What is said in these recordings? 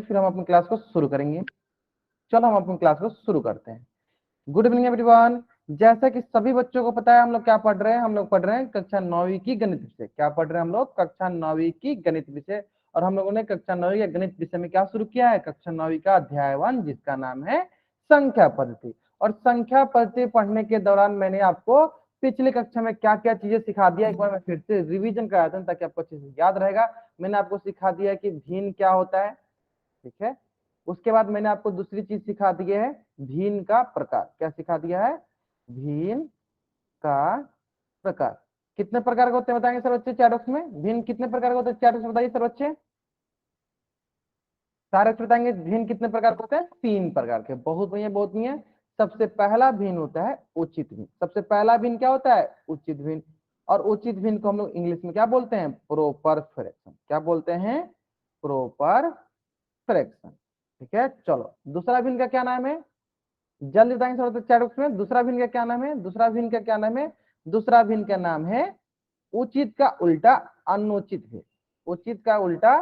फिर हम अपनी क्लास को शुरू करेंगे। चलो हम अपनी क्लास को शुरू करते हैं। Good evening everyone. जैसा कि सभी बच्चों को पता है, हम लोग क्या पढ़ रहे हैं? हम लोग पढ़ रहे हैं कक्षा 9वीं की गणित विषय। क्या पढ़ रहे हैं हम लोग? कक्षा 9वीं की गणित विषय। और हम लोगों ने कक्षा 9वीं के गणित विषय में क्या शुरू किया है? कक्षा 9वीं का अध्याय 1, जिसका नाम है संख्या पद्धति। और संख्या पद्धति पढ़ने के दौरान मैंने आपको पिछली कक्षा में क्या क्या चीजें सिखा दिया, एक बार मैं फिर से रिवीजन कराता हूँ ताकि आपको अच्छे से याद रहेगा। मैंने आपको सिखा दिया कि भिन्न क्या होता है, ठीक है। उसके बाद मैंने आपको दूसरी चीज सिखा दी है, भिन्न का प्रकार। क्या सिखा दिया है? भिन्न का प्रकार। कितने प्रकार के होते हैं बताएंगे सर बच्चे चैट बॉक्स में? भिन्न कितने प्रकार के होते हैं चैट बॉक्स में बताइए सर बच्चे। सारे बच्चे बताएंगे भिन्न कितने प्रकार के होते हैं? 3 प्रकार के। बहुत बढ़िया, बहुत बढ़िया। सबसे पहला भिन्न होता है उचित भिन्न। सबसे पहला भिन्न क्या होता है? उचित भिन्न। और उचित भिन्न को हम लोग इंग्लिश में क्या बोलते हैं? Proper fraction. क्या बोलते हैं? Proper fraction. ठीक है। चलो दूसरा भिन्न का क्या नाम है? जल्दी बताएंगे सर चैट बॉक्स में। दूसरा भिन्न का क्या नाम है? दूसरा भिन्न का क्या नाम है? दूसरा भिन्न का नाम है उचित का उल्टा अनुचित भिन्न। उचित का उल्टा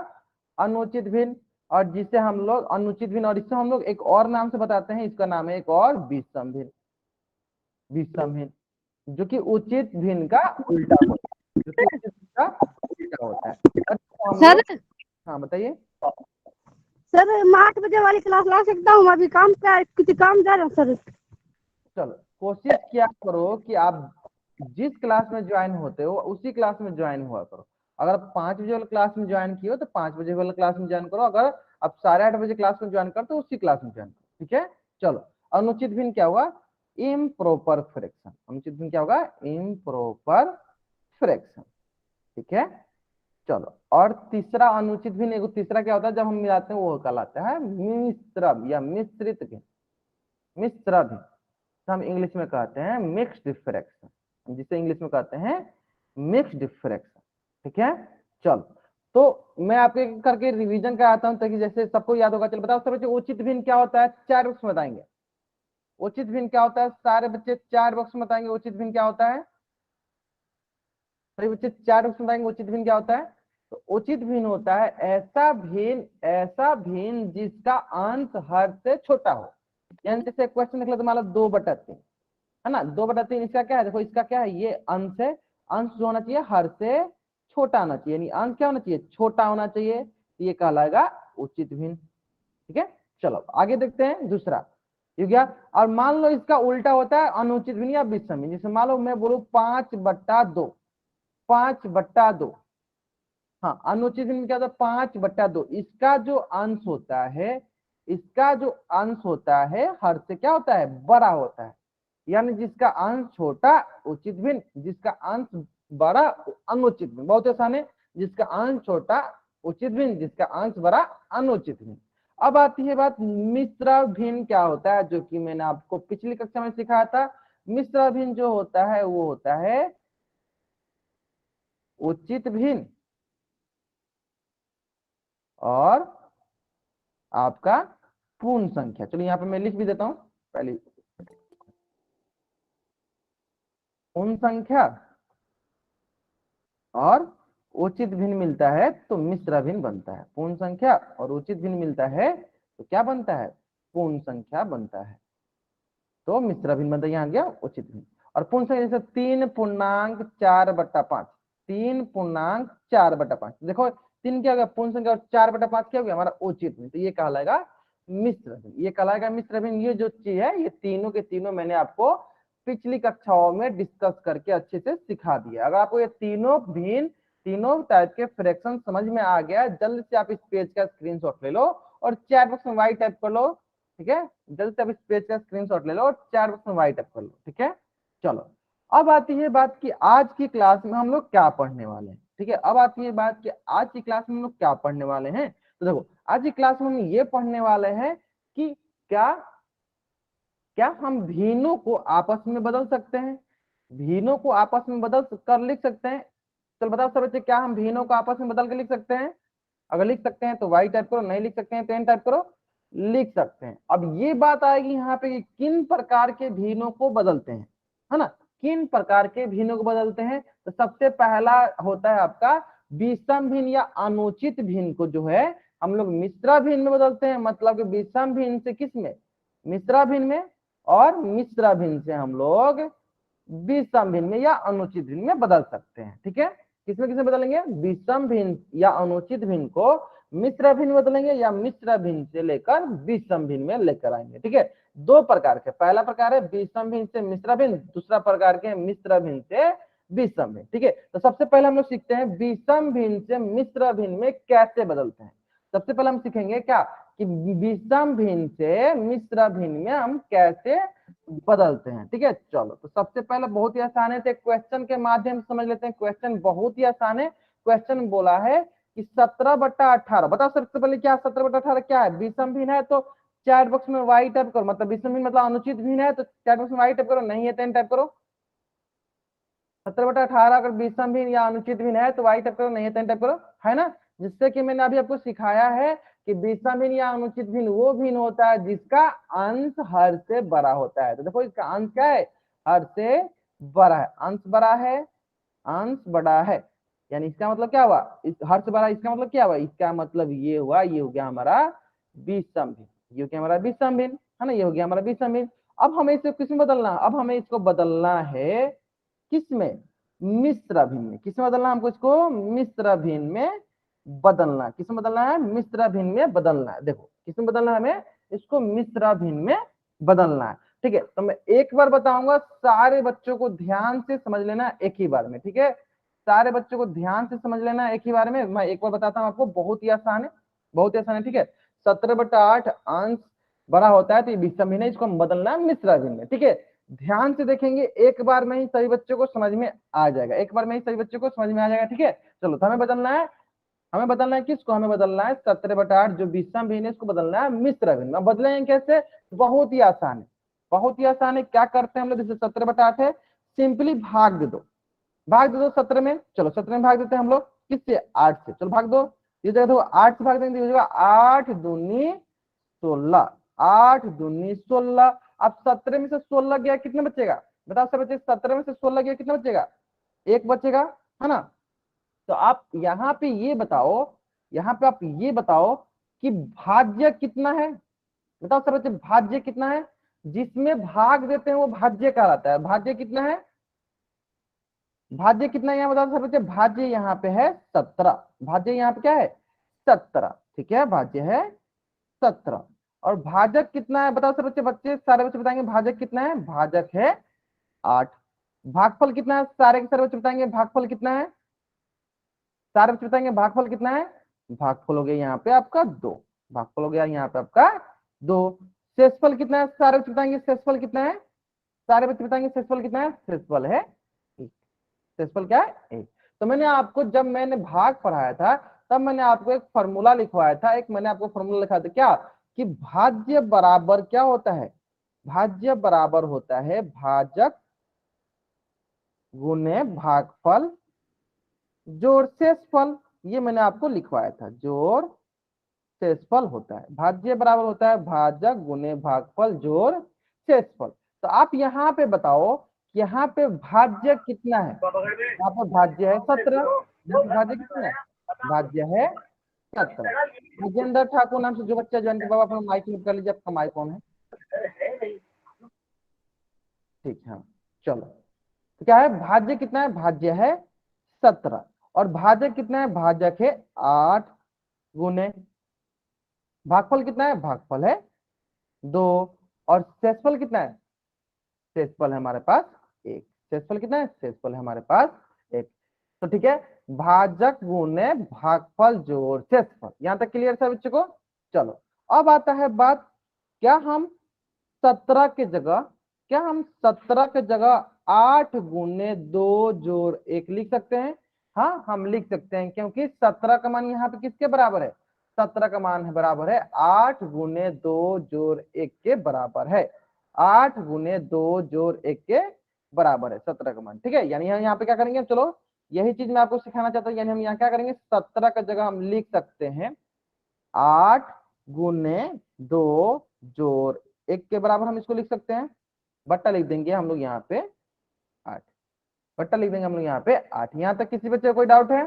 अनुचित भिन्न। और जिसे हम लोग अनुचित भिन्न, और इससे हम लोग एक और नाम से बताते हैं, इसका नाम है एक और विषम भिन्न। विषम भिन्न जो कि उचित भिन्न का उल्टा होता है, जो कि उचित भिन्न का उल्टा होता है। और हम सर लोग, हाँ बताइए। सर मैं 8 बजे वाली क्लास ला सकता हूँ? अभी काम क्या किसी काम जा रहा हूँ सर। चलो कोशिश किया करो कि आप जिस क्लास में ज्वाइन होते हो उसी क्लास में ज्वाइन हुआ करो। अगर आप 5 बजे वाले क्लास में ज्वाइन किए हो तो 5 बजे वाले क्लास में ज्वाइन करो। अगर आप 8:30 बजे क्लास में ज्वाइन करते हो उसी क्लास में ज्वाइन करो। ठीक है। चलो अनुचित भिन्न क्या हुआ? Improper fraction. अनुचित भिन्न क्या होगा? Improper fraction. ठीक है। चलो और तीसरा अनुचित भिन्न, एक तीसरा क्या होता है जब हम मिलाते हैं वो कहलाता है मिश्र या मिश्रित भिन्न। मिश्र भिन्न हम इंग्लिश में कहते हैं मिक्स्ड फ्रैक्शन, जिसे इंग्लिश में कहते हैं मिक्स्ड फ्रैक्शन। ठीक है। चलो तो मैं आपके करके रिवीजन कराता हूं ताकि जैसे सबको याद होगा। चलो बताओ सब बच्चे, उचित भिन्न क्या होता है? 4 बॉक्स में बताएंगे। उचित भिन्न क्या होता है? सारे बच्चे 4 बॉक्स में बताएंगे उचित भिन्न क्या होता है। सभी बच्चे 4 बॉक्स में बताएंगे उचित भिन्न क्या होता है। तो उचित भिन्न होता है ऐसा भिन्न जिसका अंश हर से छोटा हो। यानी जैसे क्वेश्चन निकला तो मान लो 2/3 है ना। 2/3 इसका क्या है? देखो इसका क्या है, ये अंश है। अंश जो होना चाहिए हर से छोटा होना चाहिए, यानी अंश क्या होना चाहिए? छोटा होना चाहिए। ये कहलाएगा उचित भिन्न। ठीक है। चलो आगे देखते हैं दूसरा। ठीक है। और मान लो इसका उल्टा होता है अनुचित भिन्न या विषम भिन्न। जैसे मान लो मैं बोलूं 5/2। 5/2। हाँ, अनुचित भिन्न क्या होता है? 5/2। इसका जो अंश होता है, इसका जो अंश होता है हर से क्या होता है? बड़ा होता है। यानी जिसका अंश छोटा उचित भिन्न, जिसका अंश बड़ा अनुचित भिन्न। बहुत आसान है। जिसका अंश छोटा उचित भिन्न, जिसका अंश बड़ा अनुचित भिन्न। अब आती है बात मिश्र भिन्न क्या होता है, जो कि मैंने आपको पिछली कक्षा में सिखाया था। मिश्र भिन्न जो होता है वो होता है उचित भिन्न और आपका पूर्ण संख्या। चलो यहाँ पे मैं लिख भी देता हूं पहले। पूर्ण संख्या और उचित भिन्न मिलता है तो मिश्र भिन्न बनता है। पूर्ण संख्या और उचित भिन्न मिलता है तो क्या बनता है? पूर्ण संख्या बनता है। तो मिश्र भिन्न बनता है। यहाँ गया उचित भिन्न। और पूर्ण संख्या जैसे 3.4/5। 3.4/5 देखो 3 क्या होगा? पूर्ण संख्या। और 4/5 क्या हो गया? हमारा उचित भिन्न। तो ये कहलाएगा मिश्र भिन्न। ये कहलाएगा मिश्र भिन्न। ये जो चीज है ये तीनों के तीनों मैंने आपको पिछली कक्षाओं में डिस्कस करके अच्छे से सिखा दिया। अगर आपको ये तीनों भिन्न, तीनों टाइप के फ्रैक्शन समझ में आ गया, जल्द से आप इस पेज का स्क्रीनशॉट ले लो और चैट बॉक्स में वाई टाइप कर लो। ठीक है। जल्द से आप इस पेज का स्क्रीनशॉट ले लो और चैट बॉक्स में वाई टाइप कर लो। ठीक है। चलो अब आती है बात कि आज की क्लास में हम लोग क्या पढ़ने वाले हैं। ठीक है। अब आती है बात कि आज की क्लास में हम लोग क्या पढ़ने वाले हैं। तो देखो आज की क्लास में हम ये पढ़ने वाले हैं कि क्या क्या हम भिन्नों को आपस में बदल सकते हैं? भिन्नों को आपस में बदल कर लिख सकते हैं? चल बताओ सब बच्चे, क्या हम भिन्नों को आपस में बदल के लिख सकते हैं? अगर लिख सकते हैं तो वाई टाइप करो, नहीं लिख सकते हैं तो एन टाइप करो। लिख सकते हैं। अब ये बात आएगी यहाँ पे कि किन प्रकार के भिन्नों को बदलते हैं, है ना। किन प्रकार के भिन्नों को बदलते हैं? तो सबसे पहला होता है आपका विषम भिन्न या अनुचित भिन्न को जो है हम लोग मिश्रा भिन्न में बदलते हैं, मतलब कि विषम भिन्न से किस में, मिश्रा भिन्न में, और मिश्रा भिन्न से हम लोग विषम भिन्न में या अनुचित भिन्न में बदल सकते हैं। ठीक है, किसमें किसमें बदलेंगे, विषम भिन्न या अनुचित भिन्न को मिश्रा भिन्न बदलेंगे, या मिश्रा भिन्न से लेकर विषम भिन्न में लेकर आएंगे। ठीक है, दो प्रकार के, पहला प्रकार है विषम भिन्न से मिश्रा भिन्न, दूसरा प्रकार के मिश्रा भिन्न से विषम भिन्न। ठीक है, तो सबसे पहले हम लोग सीखते हैं विषम भिन्न से मिश्रा भिन्न में कैसे बदलते हैं। सबसे पहले हम सीखेंगे क्या कि विषम भिन्न से मिश्रा भिन्न में हम कैसे बदलते हैं। ठीक है, चलो तो सबसे पहले बहुत ही आसान है, तो क्वेश्चन के माध्यम से समझ लेते हैं। क्वेश्चन बहुत ही आसान है। क्वेश्चन बोला है कि 17/18, बताओ सबसे पहले क्या 17/18 क्या है, विषम भिन्न है तो चैट बॉक्स में वाई टाइप करो, मतलब विषम भिन्न मतलब अनुचित भिन्न है तो चैट बॉक्स में वाई टाइप करो, नहीं है 10 टाइप करो। 17/18 अगर विषम भिन्न या अनुचित भिन्न है तो वाई टाइप करो, नहीं है 10 टाइप करो, है ना। जिससे कि मैंने अभी आपको सिखाया है कि विषम भिन्न या अनुचित भिन्न वो भिन्न होता है जिसका अंश हर से बड़ा होता है। तो देखो इसका अंश क्या है, हर से बड़ा है, अंश बड़ा है, अंश बड़ा है, यानी इसका मतलब क्या हुआ, इस हर से बड़ा, इसका मतलब क्या हुआ, इसका मतलब ये हुआ, ये हो गया हमारा विषम भिन्न, ये हो गया हमारा विषम भिन्न, है ना, ये हो गया हमारा विषम भिन्न। अब हमें इसे किसमें बदलना, अब हमें इसको बदलना है किसमें, मिश्रा भिन्न में। किसमें बदलना है हमको इसको, मिश्रा भिन्न में बदलना, किसमें बदलना है, मिश्रा भिन्न में बदलना है। देखो किसमें बदलना है हमें, इसको मिश्रा भिन्न में बदलना है। ठीक है, तो मैं एक बार बताऊंगा, सारे बच्चों को ध्यान से समझ लेना एक ही बार में। ठीक है, सारे बच्चों को ध्यान से समझ लेना एक ही बार में। मैं एक बार बताता हूँ आपको, बहुत ही आसान है, बहुत ही आसान है। ठीक है, 17/8 अंश बड़ा होता है तो ये विषम भिन्न है, इसको हम बदलना है मिश्रा भिन्न में। ठीक है, ध्यान से देखेंगे, एक बार में ही सभी बच्चों को समझ में आ जाएगा, एक बार में ही सभी बच्चों को समझ में आ जाएगा। ठीक है, चलो तो हमें बदलना है, हमें बदलना है किसको, हमें बदलना है 17/8 जो विषम भिन्न है इसको बदलना है मिश्रा भिन्न में। बदलेंगे कैसे, बहुत ही आसान है, बहुत ही आसान है। क्या करते हैं हम लोग, जैसे 17/8 है, सिंपली भाग दे दो, भाग दे दो 17 में, चलो 17 में भाग देते हैं हम लोग, किससे, 8 से, चलो भाग दो, ये जगह 8 से भाग देंगे, हो जाएगा 8 दूनी 16, 8 दूनी 16। अब 17 में से 16 गया, कितने बचेगा, बताओ सब बच्चे, 17 में से 16 गया कितना बचेगा, एक बचेगा, है ना। तो आप यहाँ पे ये बताओ, यहाँ पे आप ये बताओ कि भाज्य कितना है, बताओ सब बच्चे, भाज्य कितना है, जिसमें भाग देते हैं वो भाज्य कहलाता है। भाज्य कितना है, भाज्य कितना है यहाँ बताओ सब बच्चे, भाज्य यहाँ पे है 17, भाज्य यहाँ पे क्या है 17। ठीक है, भाज्य है 17, और भाजक कितना है बताओ सब बच्चे, बच्चे सारे बच्चे बताएंगे भाजक कितना है, भाजक है 8। भागफल कितना है, सारे के सारे बच्चे बताएंगे भागफल कितना है, सारे बच्चे बताएंगे भागफल कितना है, भागफल हो गया यहाँ पे आपका 2, भागफल हो गया यहाँ पे आपका 2। शेषफल कितना है, सारे बच्चे बताएंगे शेषफल कितना है, सारे बच्चे बताएंगे शेषफल कितना है, शेषफल है 1। शेषफल क्या है 1। तो मैंने आपको जब मैंने भाग पढ़ाया था तब मैंने आपको एक फॉर्मूला लिखवाया था, एक मैंने आपको फॉर्मूला लिखा था क्या, कि भाज्य बराबर क्या होता है, भाज्य बराबर होता है भाजक गुने भागफल जोड़ शेषफल। ये मैंने आपको लिखवाया था, जोड़ शेषफल होता है, भाज्य बराबर होता है भाजक गुने भागफल जोड़ शेषफल। तो आप यहाँ पे बताओ, यहाँ पे भाज्य कितना है, यहाँ पे भाज्य है 17, यहाँ पे भाज्य कितना है, भाज्य है 17। राजेंद्र ठाकुर नाम से जो बच्चा ज्वाइन कर, बाबा अपना माइक म्यूट कर लीजिए, आपका माइक ऑन है, ठीक है। चलो तो क्या है, भाज्य कितना है, भाज्य है 17, और भाजक कितना है, भाजक है 8 गुने भागफल कितना है, भागफल है 2, और शेषफल कितना है, शेषफल है हमारे पास 1। शेषफल कितना है, शेषफल है हमारे पास 1। तो ठीक है, भाजक गुने भागफल जोड़ शेषफल, यहां तक क्लियर है बच्चों को। चलो अब आता है बात, क्या हम 17 के जगह, क्या हम 17 के जगह 8 गुने 2 जोड़ 1 लिख सकते हैं, हाँ हम लिख सकते हैं, क्योंकि 17 का मान यहाँ पे किसके बराबर है, 17 का मान है बराबर है 8 गुने 2 जोड़ 1 के बराबर है, 8 गुने 2 जोड़ 1 के बराबर है 17 का मान। ठीक है, यानी यहाँ पे क्या करेंगे, चलो यही चीज मैं आपको सिखाना चाहता हूँ, यानी हम यहाँ क्या करेंगे, 17 का जगह हम लिख सकते हैं 8 गुने 2 जोड़ 1 के बराबर, हम इसको लिख सकते हैं, बट्टा लिख देंगे हम लोग यहाँ पे 8, बट्टा लिख देंगे हम लोग यहाँ पे 8। यहाँ तक किसी बच्चे को कोई डाउट है,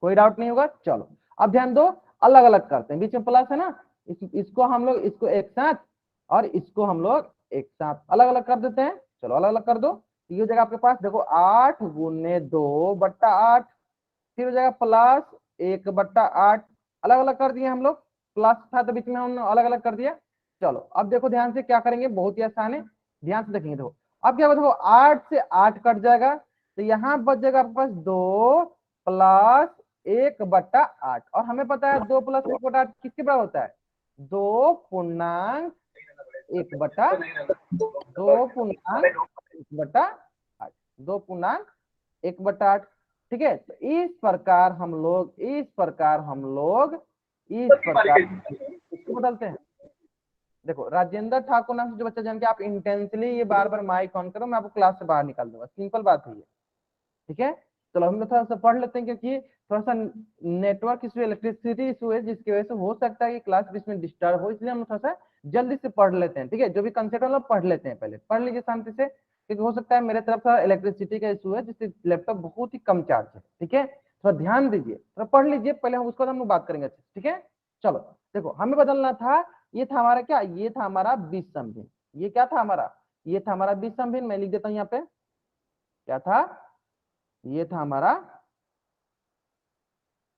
कोई डाउट नहीं होगा। चलो अब ध्यान दो, अलग अलग करते हैं, बीच में प्लस है ना, इसको हम लोग इसको एक साथ और इसको हम लोग एक साथ अलग अलग कर देते हैं। चलो अलग अलग कर दो, ये हो जाएगा आपके पास देखो 8 × 2 = 8, फिर हो जाएगा प्लस 1/8, अलग अलग कर दिए हम लोग, प्लस था तो बीच में हम अलग अलग कर दिया। चलो अब देखो ध्यान से क्या करेंगे, बहुत ही आसान है, ध्यान से देखेंगे। देखो अब क्या होगा, देखो 8 से 8 कट जाएगा, तो यहाँ बच जाएगा आपके पास 2 + 1/8, और हमें पता है 2 + 1/8 किसके बराबर होता है, 2 पूर्णांक 1/2 2 पूर्णांक 1/8, 2 पूर्णांक 1/8। ठीक है, तो इस प्रकार इसको बदलते हैं। देखो राजेंद्र ठाकुर नाम से जो बच्चा जान के आप इंटेंसली ये बार बार माइक ऑन करो, मैं आपको क्लास से बाहर निकाल दूंगा, सिंपल बात है ये। ठीक है, चलो हम लोग थोड़ा सा पढ़ लेते हैं, क्योंकि थोड़ा सा नेटवर्क इशू, इलेक्ट्रिसिटी इशू है, जिसकी वजह से हो सकता है कि क्लास बीच में डिस्टर्ब हो, इसलिए हम थोड़ा सा जल्दी से पढ़ लेते हैं। ठीक है, जो भी कंसेप्ट हम लोग पढ़ लेते हैं, पहले पढ़ लीजिए शांति से, क्योंकि हो सकता है मेरे तरफ से इलेक्ट्रिसिटी का इशू है, जिससे लैपटॉप बहुत ही कम चार्ज है। ठीक है, थोड़ा ध्यान दीजिए, थोड़ा पढ़ लीजिए पहले, हम उसको हम लोग बात करेंगे अच्छे। ठीक है, चलो देखो हमें बदलना था, ये था हमारा क्या, ये था हमारा विषम भिन्न, ये क्या था हमारा, ये था हमारा विषम भिन्न, मैं लिख देता हूँ यहाँ पे, क्या था, ये था हमारा,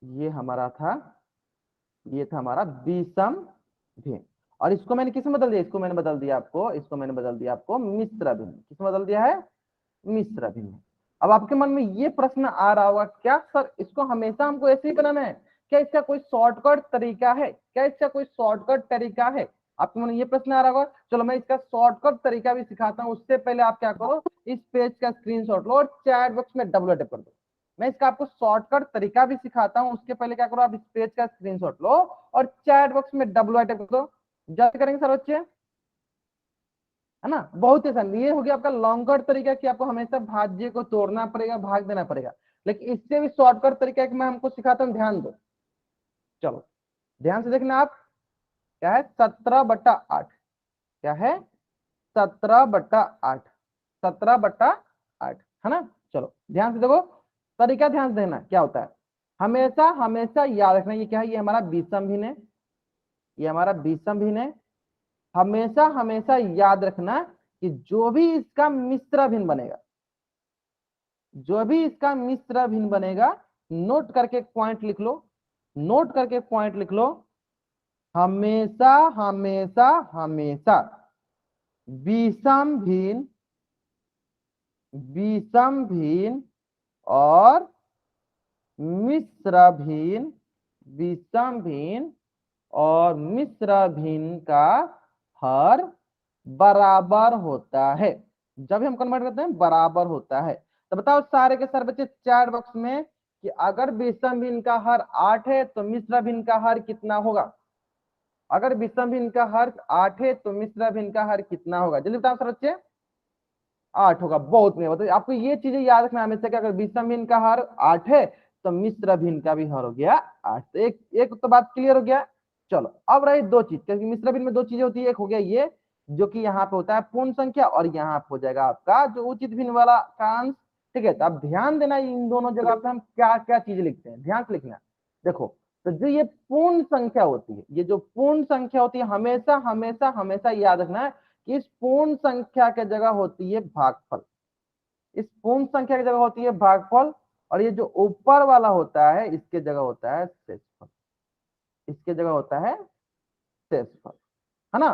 ये हमारा था, ये था हमारा विषम भिन्न, और इसको मैंने किसमें बदल दिया, इसको मैंने बदल दिया आपको, इसको मैंने बदल दिया आपको मिश्र भिन्न। किसमें बदल दिया है, मिश्र भिन्न। अब आपके मन में ये प्रश्न आ रहा होगा, क्या सर इसको हमेशा हमको ऐसे ही बनाना है, क्या इसका कोई शॉर्टकट तरीका है, क्या इसका कोई शॉर्टकट तरीका है, आपके मन में ये प्रश्न आ रहा होगा। चलो मैं इसका शॉर्टकट तरीका भी सिखाता हूँ, उससे पहले आप क्या करो, इस पेज का स्क्रीनशॉट लो और चैट बॉक्स में डबल टैप कर दो। मैं इसका आपको शॉर्टकट तरीका भी सिखाता हूँ, उसके पहले क्या करो, आप इस पेज का स्क्रीनशॉट लो और चैट बॉक्स में डबल टैप कर दो। जल्दी करेंगे सर बच्चे, है ना, बहुत ही आसान। ये हो गया आपका लॉन्गकट तरीका कि आपको हमेशा भाज्य को तोड़ना पड़ेगा, भाग देना पड़ेगा, लेकिन इससे भी शॉर्टकट तरीका है कि मैं हमको सिखाता हूँ, ध्यान दो। चलो ध्यान से देखना आप, क्या है 17/8, क्या है 17/8, 17/8, है ना। चलो ध्यान से देखो, तरीका ध्यान से देखना क्या होता है, हमेशा हमेशा याद रखना, ये क्या है, ये हमारा विषम भिन्न है, ये हमारा विषम भिन्न है। हमेशा हमेशा याद रखना कि जो भी इसका मिश्र भिन्न बनेगा, जो भी इसका मिश्र भिन्न बनेगा, नोट करके पॉइंट लिख लो, नोट करके पॉइंट लिख लो, हमेशा हमेशा हमेशा विषम भिन्न, विषम भिन्न और मिश्र भिन्न, विषम भिन्न और मिश्र भिन्न का हर बराबर होता है। जब हम कन्वर्ट करते हैं बराबर होता है, तो बताओ सारे के सारे बच्चे चैट बॉक्स में कि अगर विषम भिन्न का हर 8 है तो मिश्र भिन्न का हर कितना होगा, अगर विषम भिन्न का हर 8 है तो मिश्र भिन्न का हर कितना होगा, जल्दी बताओ सर बच्चे। 8 होगा, बहुत नहीं बताइए, आपको ये चीजें याद रखना हमेशा कि अगर विषम भिन्न का हर 8 है तो मिश्र भिन्न का भी हर हो गया 8। तो एक एक तो बात क्लियर हो गया। चलो अब रही दो चीज, क्योंकि मिश्र भिन्न में दो चीजें होती है, एक हो गया ये जो कि यहाँ पे होता है पूर्ण संख्या, और यहाँ पे हो जाएगा आपका जो उचित भिन्न वाला का अंश। ठीक है, तो आप ध्यान देना इन दोनों जगह पे हम क्या क्या चीज लिखते हैं, ध्यान से लिखना। देखो तो जो ये पूर्ण संख्या होती है, ये जो पूर्ण संख्या होती है, हमेशा हमेशा हमेशा याद रखना है कि इस पूर्ण संख्या के जगह होती है भागफल, इस पूर्ण संख्या की जगह होती है भागफल, और ये जो ऊपर वाला होता है इसके जगह होता है शेषफल, इसके जगह होता है शेषफल, है ना।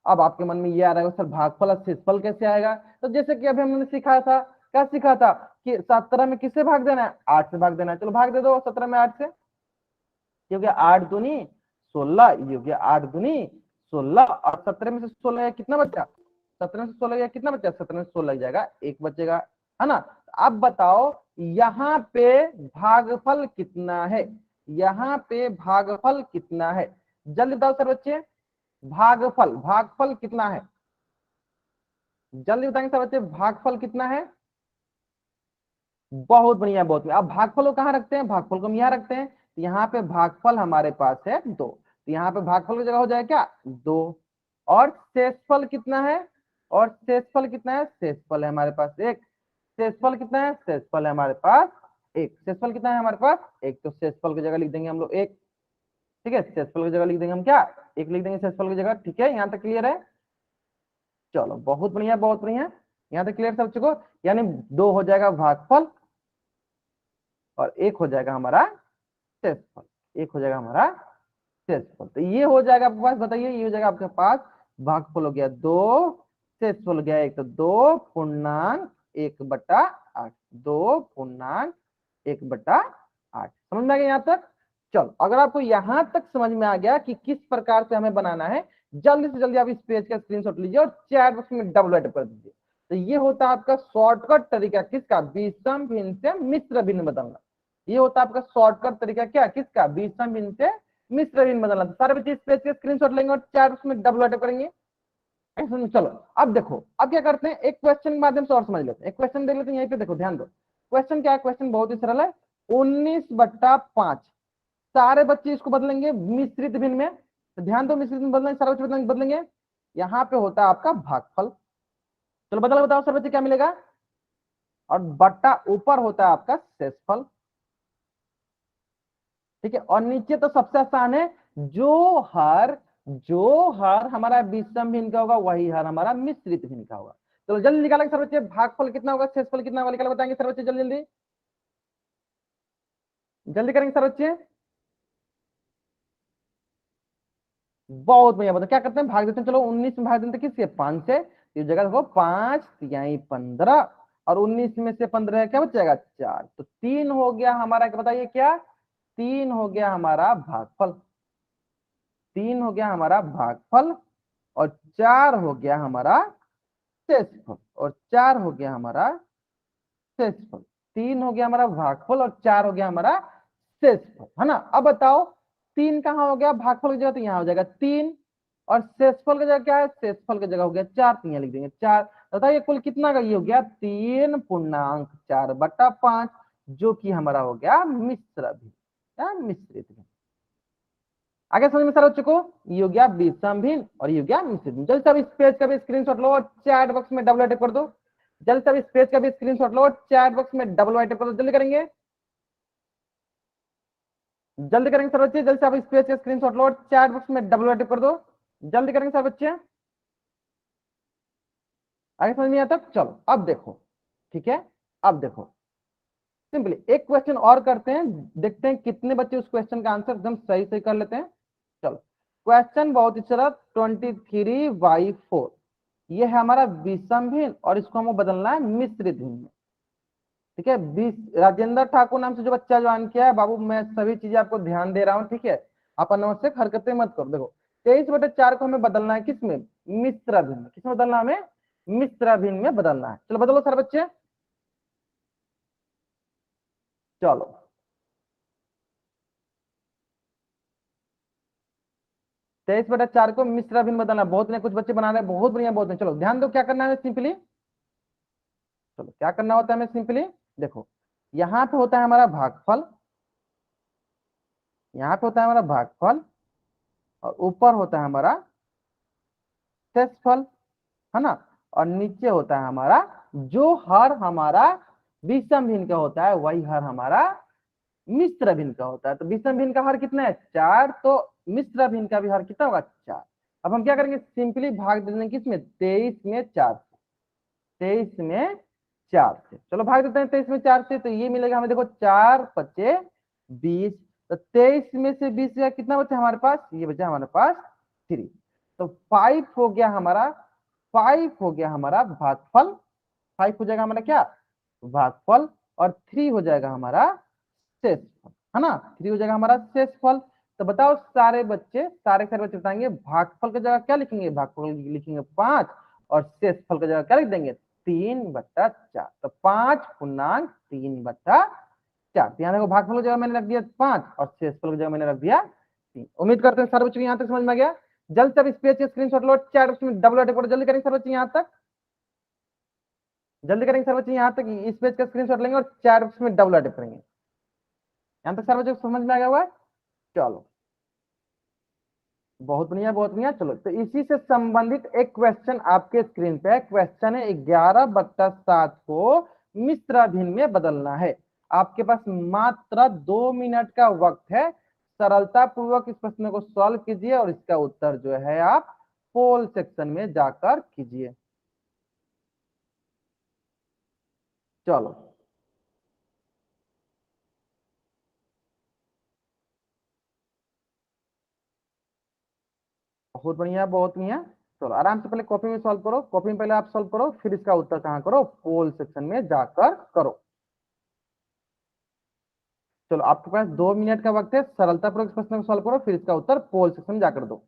अब आपके मन में ये आ रहा है सर भागफल और शेषफल कैसे आएगा, तो जैसे कि अभी हमने सीखा था, क्या सीखा था कि 17 में किससे भाग देना है, 8 से भाग देना है। चलो भाग दे दो 17 में 8 से, ये हो गया 8 दूनी 16, ये हो गया 8 दूनी 16, और 17 में से 16 गया कितना बचा, 17 में से 16 गया कितना बचा, 17 में से 16 लग जाएगा, एक बचेगा, है ना। अब बताओ यहाँ पे भागफल कितना है, यहाँ पे भागफल कितना है, जल्दी बताओ सर बच्चे, भागफल भागफल कितना है, जल्दी बताएंगे सर बच्चे, भागफल कितना है। बहुत बढ़िया, बहुत बढ़िया। अब भागफल को कहाँ रखते हैं, भागफल को हम यहाँ रखते हैं, तो यहाँ पे भागफल हमारे पास है 2, तो यहाँ पे भागफल की जगह हो जाएगा क्या 2, और शेषफल कितना है, और शेषफल कितना है, शेषफल है हमारे पास 1, शेषफल कितना है, शेषफल है हमारे पास 1, शेषफल कितना है हमारे पास 1, तो शेषफल की जगह लिख देंगे हम लोग 1। ठीक है, शेषफल की जगह लिख देंगे हम क्या, 1 लिख देंगे शेषफल की जगह। ठीक है, यहाँ तक क्लियर है? चलो बहुत बढ़िया बहुत बढ़िया, यहाँ तक क्लियर सब बच्चों को। यानी 2 हो जाएगा भागफल और 1 हो जाएगा हमारा शेषफल, 1 हो जाएगा हमारा शेषफल। तो ये हो जाएगा आपके पास, बताइए ये हो जाएगा आपके पास, भागफल हो गया 2, शेषफल हो गया 1, तो 2.1/8, 2.1/8। समझ में आ गया यहाँ तक? चलो अगर आपको यहाँ तक समझ में आ गया कि किस प्रकार से हमें बनाना है, जल्दी से जल्दी आप इस पेज का स्क्रीनशॉट लीजिए और चैट बॉक्स में डबल टाइप कर दीजिए। तो ये होता है आपका शॉर्टकट तरीका किसका, विषम भिन्न से मिश्र भिन्न बदलना। ये होता है आपका शॉर्टकट तरीका क्या, किसका, विषम भिन्न से मिश्र भिन्न बदलना। तो सारे बच्चे इस पेज के स्क्रीनशॉट लेंगे और चैट बॉक्स में डबल टाइप करेंगे। चलो अब देखो, अब क्या करते हैं, एक क्वेश्चन के माध्यम से और समझ लेते हैं। एक क्वेश्चन देख लेते हैं, यहीं पे देखो ध्यान दो। क्वेश्चन क्या है, क्वेश्चन बहुत ही सरल है। 19/5, सारे बच्चे इसको बदलेंगे मिश्रित भिन्न में। तो ध्यान दो, मिश्रित में बदलेंगे, सारे बच्चे बदलेंगे। यहाँ पे होता है आपका भागफल। चलो बदला, बताओ सर बच्चे क्या मिलेगा, और बट्टा ऊपर होता है आपका शेषफल। ठीक है, और नीचे तो सबसे आसान है, जो हर हमारा विषम भिन्न का होगा वही हर हमारा मिश्रित भिन्न का होगा। चलो जल्दी निकालेंगे सर बच्चे, भागफल कितना होगा, शेषफल कितना होगा, निकाल बताएंगे सर बच्चे, जल्दी जल्दी जल्दी करेंगे सर बच्चे। बहुत बढ़िया, बताओ क्या करते हैं, भाग देते हैं। चलो 19 में भाग देते हैं किससे, 5 से। इस जगह देखो 5 यही 15, और 19 में से 15 क्या बचेगा, 4। तो 3 हो गया हमारा, क्या बताइए क्या, 3 हो गया हमारा भागफल, 3 हो गया हमारा भागफल, और 4 हो गया हमारा शेषफल, और 4 हो गया हमारा शेषफल। 3 हो गया हमारा भागफल और 4 हो गया हमारा शेषफल, है ना। अब बताओ 3 कहाँ हो गया, भागफल की जगह तो यहाँ हो जाएगा 3, और शेषफल की जगह क्या है, शेषफल की जगह हो गया 4, तो यहाँ लिख देंगे 4। बताइए कुल कितना का ये हो गया, 3.4/5, जो कि हमारा हो गया मिश्र भिन्न या मिश्रित भिन्न। आगे समझ में सारे बच्चों को, ये हो गया विषम भिन्न और ये हो गया मिश्रित भिन्न। जल्दी से अब इस पेज का भी स्क्रीनशॉट लो और चैट बॉक्स में डबल टाइप कर दो। जल्दी से अब इस पेज का भी स्क्रीनशॉट लो और चैट बॉक्स में डबल टाइप कर दो। जल्दी करेंगे, जल्दी करेंगे सर बच्चे, जल्दी से आप इस पेज का स्क्रीनशॉट लो और चैट बॉक्स में डबल टाइप कर दो। जल्दी करेंगे सर बच्चे, आगे समझ में आता। चलो अब देखो, ठीक है, अब देखो सिंपली एक क्वेश्चन और करते हैं, देखते हैं कितने बच्चे उस क्वेश्चन का आंसर एकदम सही सही कर लेते हैं। चलो क्वेश्चन बहुत ही सरल, 23/4, ये है हमारा विषम भिन्न और इसको हमें बदलना है मिश्रित भिन्न में। ठीक है, राजेंद्र ठाकुर नाम से जो बच्चा ज्वाइन किया है, बाबू मैं सभी चीजें आपको ध्यान दे रहा हूँ। ठीक है, आप अनावश्यक हरकतें मत करो। देखो 23/4 को हमें बदलना है किसमें, मिश्र भिन्न में। किसमें बदलना है हमें, मिश्र भिन्न में बदलना है। चलो बदलो सर बच्चे, चलो 23/4 को मिश्र भिन्न बदलना। बहुत ने कुछ बच्चे बना रहे हैं, बहुत बढ़िया बहुत बढ़िया। चलो ध्यान दो क्या करना है सिंपली, चलो क्या करना होता है हमें सिंपली, देखो यहाँ पे होता है हमारा भागफल, यहाँ पे होता है हमारा भागफल, और ऊपर होता है हमारा शेषफल, है ना, और नीचे होता है हमारा जो हर हमारा विषम भिन्न का होता है वही हर हमारा मिश्र भिन्न का होता है। तो विषम भिन्न का हर कितना है, 4, तो मिश्र भिन्न का भी हर कितना होगा, 4। अब हम क्या करेंगे, सिंपली भाग दे देंगे किसमें, 23 में 4 से, 23 में 4 से। चलो भाग देते हैं 23 में 4 से, तो ये मिलेगा हमें, देखो 4×5=20, तो 23 में से 20 का कितना बचा हमारे पास, ये बचा हमारे पास 3। तो 5 हो गया हमारा, 5 हो गया हमारा भागफल, 5 हो जाएगा हमारा क्या, भागफल, और 3 हो जाएगा हमारा शेषफल, है ना, 3 हो जाएगा हमारा शेषफल। तो बताओ सारे बच्चे, सारे बच्चे बताएंगे भागफल की जगह क्या लिखेंगे, भागफल लिखेंगे 5, और शेषफल की जगह क्या लिख देंगे, 3/4। तो 5.3/4। यहाँ देखो भागफल की जगह मैंने रख दिया 5 और शेषफल की जगह मैंने रख दिया 3। उम्मीद करते हैं सारे बच्चों यहाँ तक समझ में आ गया। जल्द से अब इस पेज के स्क्रीनशॉट लो, चैट में डबल टाइप करो। जल्दी करेंगे सर बच्चे यहाँ तक, जल्दी करेंगे सर बच्चे यहाँ तक इस पेज का स्क्रीनशॉट लेंगे और चैट बॉक्स में डबल टाइप करेंगे। यहाँ तक सर बच्चों को समझ में आ गया हुआ है। चलो बहुत बढ़िया बहुत बढ़िया। चलो तो इसी से संबंधित एक क्वेश्चन आपके स्क्रीन पे है। क्वेश्चन है 11/7 को मिश्र भिन्न में बदलना है। आपके पास मात्र 2 मिनट का वक्त है, सरलता पूर्वक इस प्रश्न को सॉल्व कीजिए और इसका उत्तर जो है आप पोल सेक्शन में जाकर कीजिए। चलो बहुत बढ़िया बहुत बढ़िया। चलो आराम से पहले कॉपी में सॉल्व करो, कॉपी में पहले आप सॉल्व करो, फिर इसका उत्तर कहाँ करो, पोल सेक्शन में जाकर करो। चलो आपके पास 2 मिनट का वक्त है, सरलतापूर्वक इस प्रश्न को सॉल्व करो, फिर इसका उत्तर पोल सेक्शन में जाकर दो।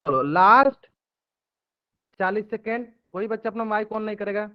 चलो लास्ट 40 सेकेंड, कोई बच्चा अपना माइक ऑन नहीं करेगा।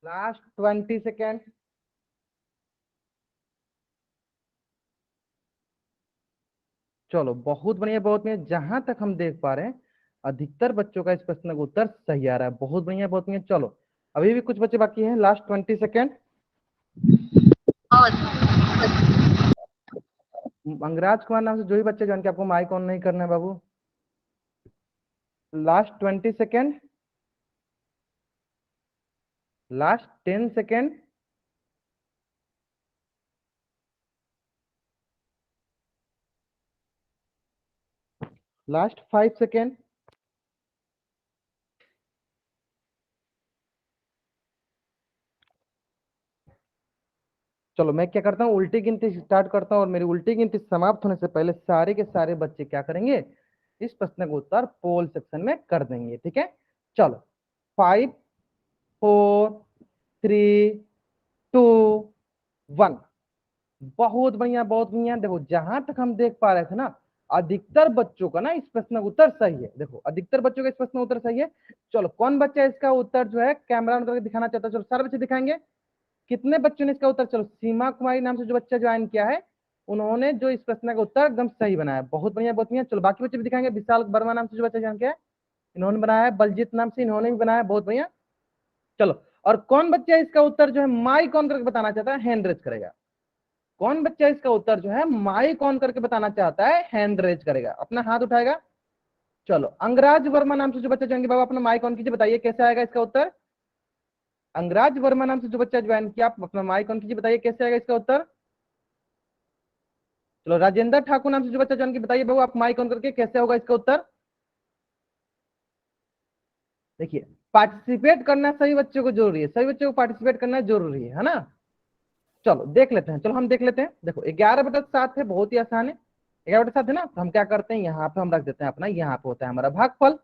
Last 20 second. चलो बहुत बढ़िया बहुत बढ़िया, जहां तक हम देख पा रहे हैं अधिकतर बच्चों का इस प्रश्न का उत्तर सही आ रहा है। बहुत बढ़िया बहुत बढ़िया। चलो अभी भी कुछ बच्चे बाकी हैं, लास्ट 20 सेकेंड। अंगराज कुमार नाम से जो ही बच्चे जान के आपको माइक ऑन नहीं करना है बाबू। Last 20 second, last 10 second. Last 5 second. चलो मैं क्या करता हूँ, उल्टी गिनती स्टार्ट करता हूँ और मेरी उल्टी गिनती समाप्त होने से पहले सारे के सारे बच्चे क्या करेंगे, इस प्रश्न का उत्तर पोल सेक्शन में कर देंगे। ठीक है, चलो 5 4 3 2 1। बहुत बढ़िया बहुत बढ़िया। देखो जहां तक हम देख पा रहे थे ना, अधिकतर बच्चों का ना इस प्रश्न का उत्तर सही है। देखो अधिकतर बच्चों का इस प्रश्न का उत्तर सही है। चलो कौन बच्चा इसका उत्तर जो है कैमरा ऑन करके दिखाना चाहता है, चलो सारे बच्चे दिखाएंगे कितने बच्चों ने इसका उत्तर। चलो सीमा कुमारी नाम से जो बच्चा ज्वाइन किया है, उन्होंने जो इस प्रश्न का उत्तर एकदम सही बनाया। बहुत बढ़िया बहुत बढ़िया। चलो बाकी बच्चे भी दिखाएंगे, विशाल वर्मा नाम से जो बच्चा ज्वाइन किया है, इन्होंने बनाया है, बलजीत नाम से इन्होंने भी बनाया। बहुत बढ़िया। चलो और कौन बच्चा इसका उत्तर जो है माइक ऑन करके बताना चाहता है, हैंड रेज करेगा। कौन बच्चा इसका उत्तर जो है माइक ऑन करके बताना चाहता है, हैंड रेज करेगा, अपना हाथ उठाएगा। चलो अंगराज वर्मा नाम से जो बच्चा ज्वाइन किया, बाबा अपना माइक ऑन कीजिए, बताइए कैसे आएगा इसका उत्तर। अंगराज वर्मा नाम से जो बच्चा ज्वाइन किया, आप अपना माइक ऑन कीजिए, बताइए कैसे आएगा इसका उत्तर। चलो राजेंद्र ठाकुर नाम से जो बच्चा ज्वाइन किया, बताइए बाबू आप माइक ऑन करके कैसे होगा इसका उत्तर। देखिए पार्टिसिपेट करना सभी बच्चों को जरूरी है, सभी बच्चों को पार्टिसिपेट करना जरूरी है ना। चलो देख लेते हैं, चलो हम देख लेते हैं। देखो 11/7 है, बहुत ही आसान है। 11/7 है ना, तो हम क्या करते हैं, यहाँ पे हम रख देते हैं अपना, यहाँ पे होता है हमारा भागफल।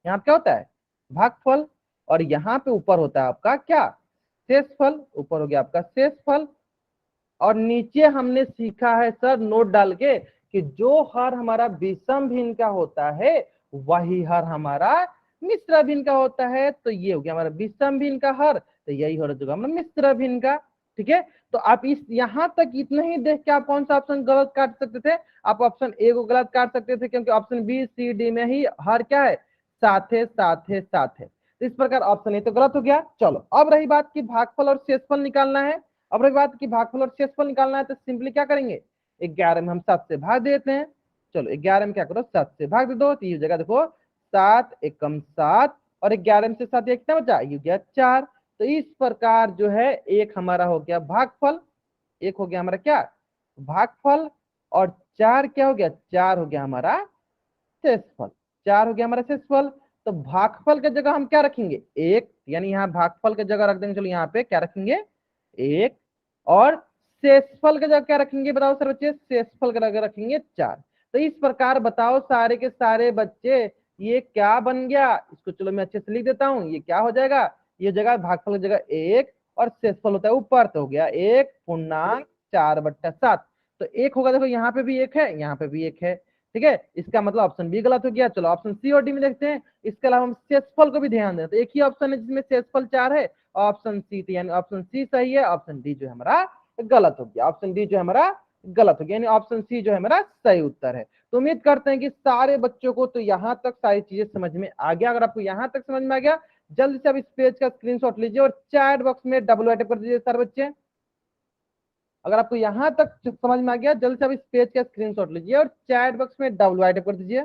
यहाँ पे क्या होता है, भागफल। और यहाँ पे ऊपर होता है आपका क्या, शेषफल। ऊपर हो गया आपका शेषफल। और नीचे हमने सीखा है सर नोट डाल के कि जो हर हमारा विषम भिन्न का होता है वही हर हमारा मिश्र भिन्न का होता है, तो ये हो गया हमारा विषम भिन्न का हर, तो यही हो जाएगा हमारा मिश्र भिन्न का। ठीक है, तो आप इस यहां तक इतना ही देख के आप कौन सा ऑप्शन गलत काट सकते थे, आप ऑप्शन ए को गलत काट सकते थे, क्योंकि ऑप्शन बी सी डी में ही हर क्या है, साथ है साथ है साथ है। तो इस प्रकार ऑप्शन ए तो गलत हो गया। चलो अब रही बात की भागफल और शेषफल निकालना है। अब रही बात की भागफल और शेषफल निकालना है, तो सिंपली क्या करेंगे, 11 में हम 7 से भाग देते हैं। चलो 11 में क्या करो, 7 से भाग दे दो, तो ये जगह देखो 7 एकम 7, और 11 में से 7 ये कितना बचा, ये गया 4। तो इस प्रकार जो है एक हमारा हो गया भागफल, एक हो गया हमारा क्या भागफल, और 4 क्या हो गया, 4 हो गया हमारा शेषफल, 4 हो गया हमारा शेषफल। तो भागफल की जगह हम क्या रखेंगे, एक, यानी यहाँ भागफल की जगह रख देंगे, चलो यहाँ पे क्या रखेंगे, एक, और शेषफल की जगह क्या रखेंगे, बताओ सर बच्चे, शेषफल की जगह रखेंगे 4। तो इस प्रकार बताओ सारे के सारे बच्चे ये क्या बन गया, इसको चलो मैं अच्छे से लिख देता हूँ, ये क्या हो जाएगा, ये जगह भागफल की जगह एक, और शेषफल होता है ऊपर, तो हो गया 1/4/7। तो एक होगा, देखो यहाँ पे भी एक है, यहाँ पे भी एक है। ठीक है, इसका मतलब ऑप्शन बी गलत हो गया। चलो ऑप्शन सी और डी में देखते हैं। इसके अलावा हम शेषफल को भी ध्यान दें, तो एक ही ऑप्शन है जिसमें शेषफल 4 है, ऑप्शन सी, यानी ऑप्शन सी सही है, ऑप्शन डी जो है हमारा गलत हो गया, ऑप्शन डी जो है हमारा गलत हो गया, यानी ऑप्शन सी जो है हमारा सही उत्तर है। तो उम्मीद करते हैं कि सारे बच्चों को तो यहाँ तक सारी चीजें समझ में आ गया। अगर आपको यहाँ तक समझ में आ गया, जल्दी से आप इस पेज का स्क्रीनशॉट लीजिए और चैट बॉक्स में डब्ल्यू टाइप कर दीजिए सर बच्चे। अगर आपको यहाँ तक समझ में आ गया, जल्दी से आप इस पेज का स्क्रीनशॉट लीजिए और चैट बॉक्स में डब्ल्यू टाइप कर दीजिए।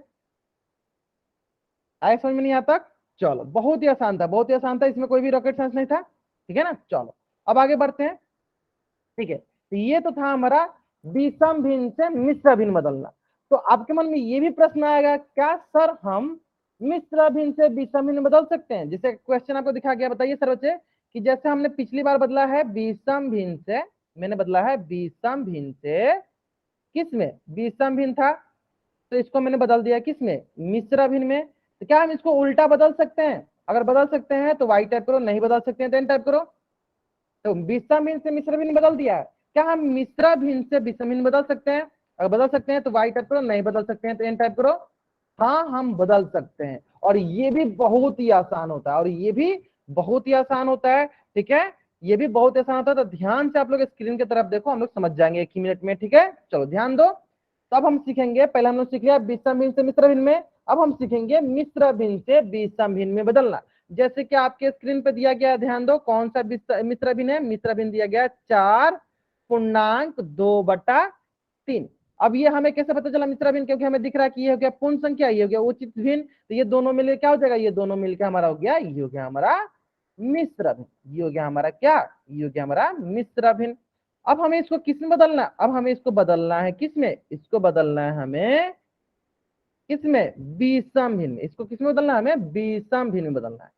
आया समझ में नहीं आता? चलो बहुत ही आसान था, बहुत ही आसान था, इसमें कोई भी रॉकेट साइंस नहीं था। ठीक है ना, चलो अब आगे बढ़ते हैं। ठीक है, तो ये तो था हमारा विषम भिन्न से मिश्र भिन्न बदलना। तो आपके मन में ये भी प्रश्न आएगा, क्या सर हम मिश्र भिन्न से विषम भिन्न बदल सकते हैं? जैसे क्वेश्चन आपको दिखा गया, बताइए सर बच्चे, कि जैसे हमने पिछली बार बदला है विषम भिन्न से, मैंने बदला है विषम भिन्न से किसमें, विषम भिन्न था, तो इसको मैंने बदल दिया किसमें, मिश्र भिन्न में। तो क्या हम इसको उल्टा बदल सकते हैं? अगर बदल सकते हैं तो वाई टाइप करो, नहीं बदल सकते हैं तो एन टाइप करो। तो विषम भिन्न से मिश्र भिन्न बदल दिया है, क्या हम मिश्र भिन्न से विषम भिन्न बदल सकते हैं? अगर बदल सकते हैं तो वाई टाइप करो, नहीं बदल सकते हैं तो एन टाइप करो। हाँ हम बदल सकते हैं, और ये भी बहुत ही आसान होता है, और ये भी बहुत ही आसान होता है। ठीक है, ये भी बहुत आसान होता है। तो ध्यान से आप लोग स्क्रीन की तरफ देखो, हम लोग समझ जाएंगे एक ही मिनट में। ठीक है, चलो ध्यान दो। तब हम सीखेंगे, पहले हम लोग सीख लिया विषम भिन्न से मिश्र भिन्न में, अब हम सीखेंगे मिश्र भिन्न से विषम भिन्न में बदलना। जैसे कि आपके स्क्रीन पे दिया गया, ध्यान दो, कौन सा मिश्र भिन्न है, मिश्र भिन्न दिया गया 4.2/3। अब ये हमें कैसे पता चला मिश्र भिन्न, क्योंकि हमें दिख रहा है कि ये हो गया पूर्ण संख्या, ये हो गया उचित भिन्न, तो ये दोनों मिलकर क्या हो जाएगा, ये दोनों मिलकर हमारा हो गया, ये हो गया हमारा मिश्र भिन्न, ये हो गया हमारा क्या, ये हो गया हमारा मिश्र भिन्न। अब हमें इसको किसमें बदलना, अब हमें इसको बदलना है किसमें, इसको बदलना है हमें किसमें, विषम भिन्न में। इसको किसमें बदलना है, हमें विषम भिन्न में बदलना है।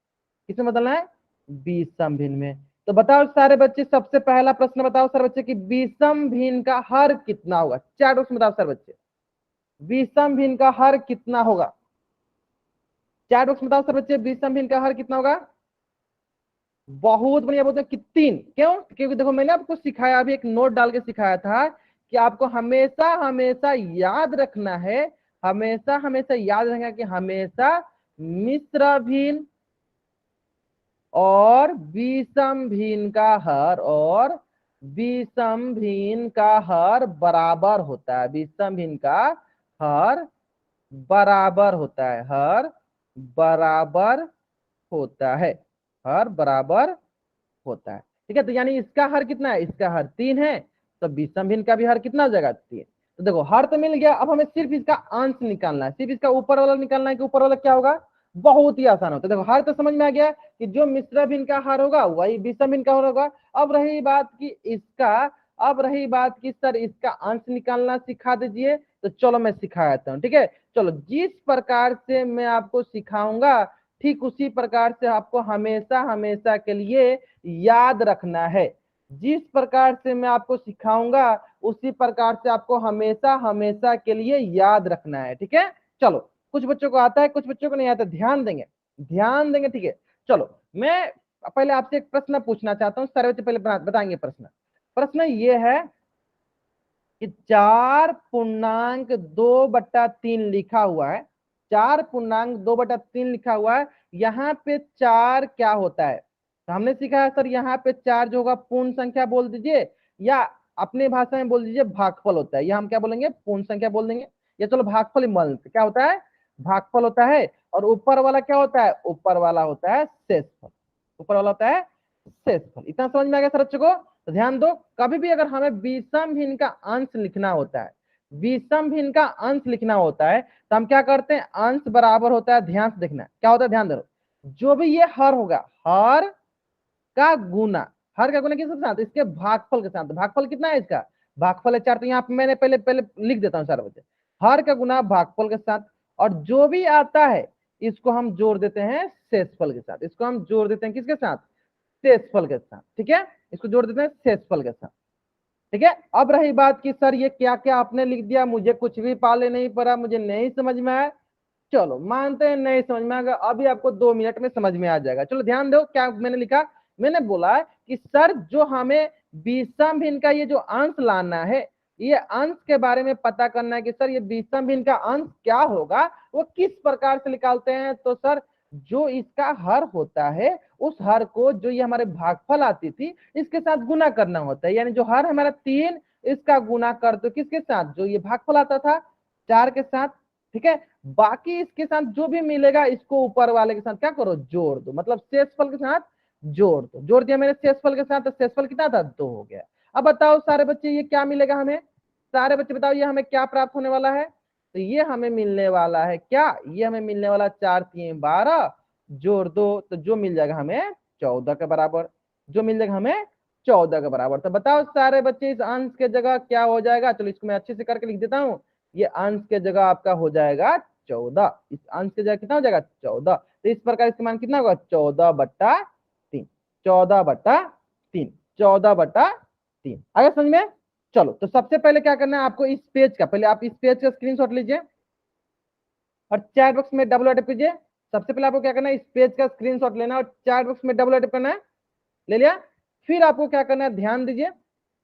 किसमें बदलना है, विषम भिन्न में। तो बताओ सारे बच्चे, सबसे पहला प्रश्न बताओ सर बच्चे कि विषम भिन्न का हर कितना होगा, चैट बॉक्स में बताओ सर बच्चे, विषम भिन्न का हर कितना होगा, चैट बॉक्स में बताओ सर बच्चे, विषम भिन्न का हर कितना होगा। बहुत बढ़िया, बोलते हैं कि 3। क्यों, क्योंकि देखो मैंने आपको सिखाया, अभी एक नोट डाल के सिखाया था कि आपको हमेशा हमेशा याद रखना है, हमेशा हमेशा याद रखना कि हमेशा मिश्र भिन्न और विषम भिन्न का हर, और विषम भिन्न का हर बराबर होता है, विषम भिन्न का हर बराबर होता है, हर बराबर होता है, हर बराबर होता है। ठीक है, तो यानी इसका हर कितना है, इसका हर 3 है, तो विषम भिन्न का भी हर कितना हो जाएगा, 3। तो देखो हर तो मिल गया, अब हमें सिर्फ इसका अंश निकालना है, सिर्फ इसका ऊपर वाला निकालना है कि ऊपर वाला क्या होगा, बहुत ही आसान होता है। देखो हर तो समझ में आ गया कि जो मिश्र भिन्न का हर होगा वही विषम भिन्न का हर होगा। अब रही बात की इसका, अब रही बात की सर इसका अंश निकालना सिखा दीजिए, तो चलो मैं सिखा देता हूँ। ठीक है, चलो जिस प्रकार से मैं आपको सिखाऊंगा ठीक उसी प्रकार से आपको हमेशा हमेशा के लिए याद रखना है। जिस प्रकार से मैं आपको सिखाऊंगा उसी प्रकार से आपको हमेशा हमेशा के लिए याद रखना है। ठीक है, चलो कुछ बच्चों को आता है, कुछ बच्चों को नहीं आता, ध्यान देंगे, ध्यान देंगे। ठीक है, चलो मैं पहले आपसे एक प्रश्न पूछना चाहता हूँ, सारे बच्चे पहले बताएंगे प्रश्न। प्रश्न ये है कि 4.2/3 लिखा हुआ है, 4.2/3 लिखा हुआ है, यहाँ पे 4 क्या होता है, तो हमने सीखा है सर यहाँ पे 4 जो होगा पूर्ण संख्या बोल दीजिए, या अपने भाषा में बोल दीजिए भागफल होता है, या हम क्या बोलेंगे पूर्ण संख्या बोल देंगे, या चलो भागफल ही मान लेते, क्या होता है भागफल होता है। और ऊपर वाला क्या होता है, ऊपर वाला होता है शेषफल, ऊपर वाला होता है शेषफल। इतना समझ में आ गया सर बच्चों को। तो ध्यान दो, कभी भी अगर हमें विषम भिन्न का अंश लिखना होता है, विषम भिन्न का अंश लिखना होता है, तो हम क्या करते हैं, अंश बराबर होता है, ध्यान से देखना क्या होता है, ध्यान दो, जो भी ये हर होगा, हर का गुना, हर का गुना किसके साथ, इसके भागफल के साथ। भागफल कितना है इसका, भागफल है 4, तो यहाँ पे मैंने पहले पहले लिख देता हूँ सारे बच्चे, हर का गुना भागफल के साथ, और जो भी आता है इसको हम जोड़ देते हैं शेषफल के साथ, इसको हम जोड़ देते हैं किसके साथ, शेषफल के साथ, ठीक है, इसको जोड़ देते हैं शेषफल के साथ, ठीक है। अब रही बात कि सर ये क्या क्या आपने लिख दिया, मुझे कुछ भी पाले नहीं पड़ा, मुझे नहीं समझ में आया, चलो मानते हैं नहीं समझ में आ गया, अभी आपको 2 मिनट में समझ में आ जाएगा। चलो ध्यान दो क्या मैंने लिखा, मैंने बोला कि सर जो हमें विषम भिन्न का ये जो अंश लाना है, ये अंश के बारे में पता करना है कि सर ये विषम भिन्न का अंश क्या होगा, वो किस प्रकार से निकालते हैं। तो सर जो इसका हर होता है, उस हर को जो ये हमारे भागफल आती थी इसके साथ गुना करना होता है, यानी जो हर हमारा 3, इसका गुना कर दो किसके साथ, जो ये भागफल आता था 4 के साथ, ठीक है। बाकी इसके साथ जो भी मिलेगा इसको ऊपर वाले के साथ क्या करो, जोड़ दो, मतलब शेषफल के साथ जोड़ दो, जोड़ दिया मैंने शेषफल के साथ, तो शेषफल कितना था 2 हो गया। अब बताओ सारे बच्चे ये क्या मिलेगा हमें, सारे बच्चे बताओ ये हमें क्या प्राप्त होने वाला है, तो ये हमें मिलने वाला है क्या, ये हमें मिलने वाला 4 3 12, जोड़ दो तो जो मिल जाएगा हमें 14 के बराबर, जो मिल जाएगा हमें 14 के बराबर। तो बताओ सारे बच्चे इस अंश के जगह क्या हो जाएगा, चलो इसको मैं अच्छे से करके लिख देता हूँ, ये अंश के जगह आपका हो जाएगा 14, इस अंश के जगह कितना हो जाएगा 14, तो इस प्रकार इसका मान कितना होगा 14/3, 14/3, 14/3, आगे समझ में। चलो तो सबसे पहले क्या करना है आपको, इस पेज का पहले आप इस पेज का स्क्रीनशॉट लीजिए और चैट बॉक्स में डबल टैप कीजिए। सबसे पहले आपको क्या करना है, इस पेज का स्क्रीनशॉट लेना और चैट बॉक्स में डबल टैप करना है, ले लिया। फिर आपको क्या करना है, ध्यान दीजिए,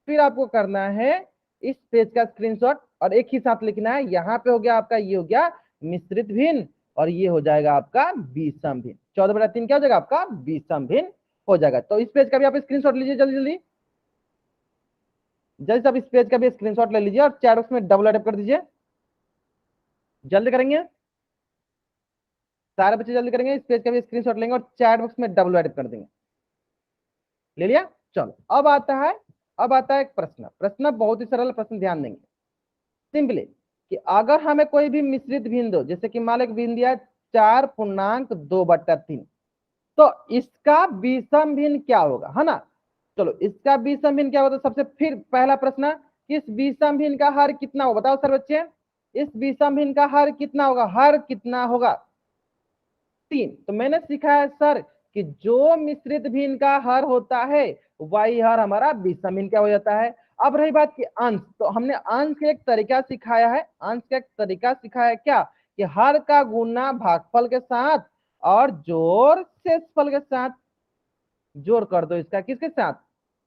फिर आपको करना है इस पेज का स्क्रीनशॉट और एक ही साथ लिखना है, यहाँ पे हो गया आपका, ये हो गया मिश्रित भिन्न और ये हो जाएगा आपका विषम भिन्न, 14/3 क्या हो जाएगा आपका विषम भिन्न हो जाएगा। तो इस पेज का भी आप स्क्रीनशॉट लीजिए, जल्दी जल्दी जल्दी आप इस पेज का भी स्क्रीनशॉट ले लीजिए और चैट बॉक्स में डबल टैप कर दीजिए, जल्दी करेंगे सारे बच्चे, जल्दी करेंगे, इस पेज का भी स्क्रीनशॉट लेंगे और चैट बॉक्स में डबल टैप कर देंगे, ले लिया। चलो अब आता है एक प्रश्न, प्रश्न बहुत ही सरल प्रश्न, ध्यान देंगे सिंपली कि अगर हमें कोई भी मिश्रित भिन्न दो, जैसे कि मान लो एक भिन्न दिया 4.2/3, तो इसका विषम भिन्न क्या होगा, है ना। चलो इसका विषम भिन्न क्या होता है, सबसे फिर पहला प्रश्न, इस विषम भिन्न का हर कितना होगा, बताओ सर बच्चे, इस विषम भिन्न का हर कितना होगा, हर कितना होगा 3। तो मैंने सीखा है सर कि जो मिश्रित भिन्न का हर होता है वही हर हमारा विषम भिन्न क्या हो जाता है। अब रही बात की अंश, तो हमने अंश का एक तरीका सिखाया है, अंश का एक तरीका सिखाया है क्या, कि हर का गुना भागफल के साथ और जोड़ शेषफल के साथ, जोड़ कर दो इसका किसके साथ,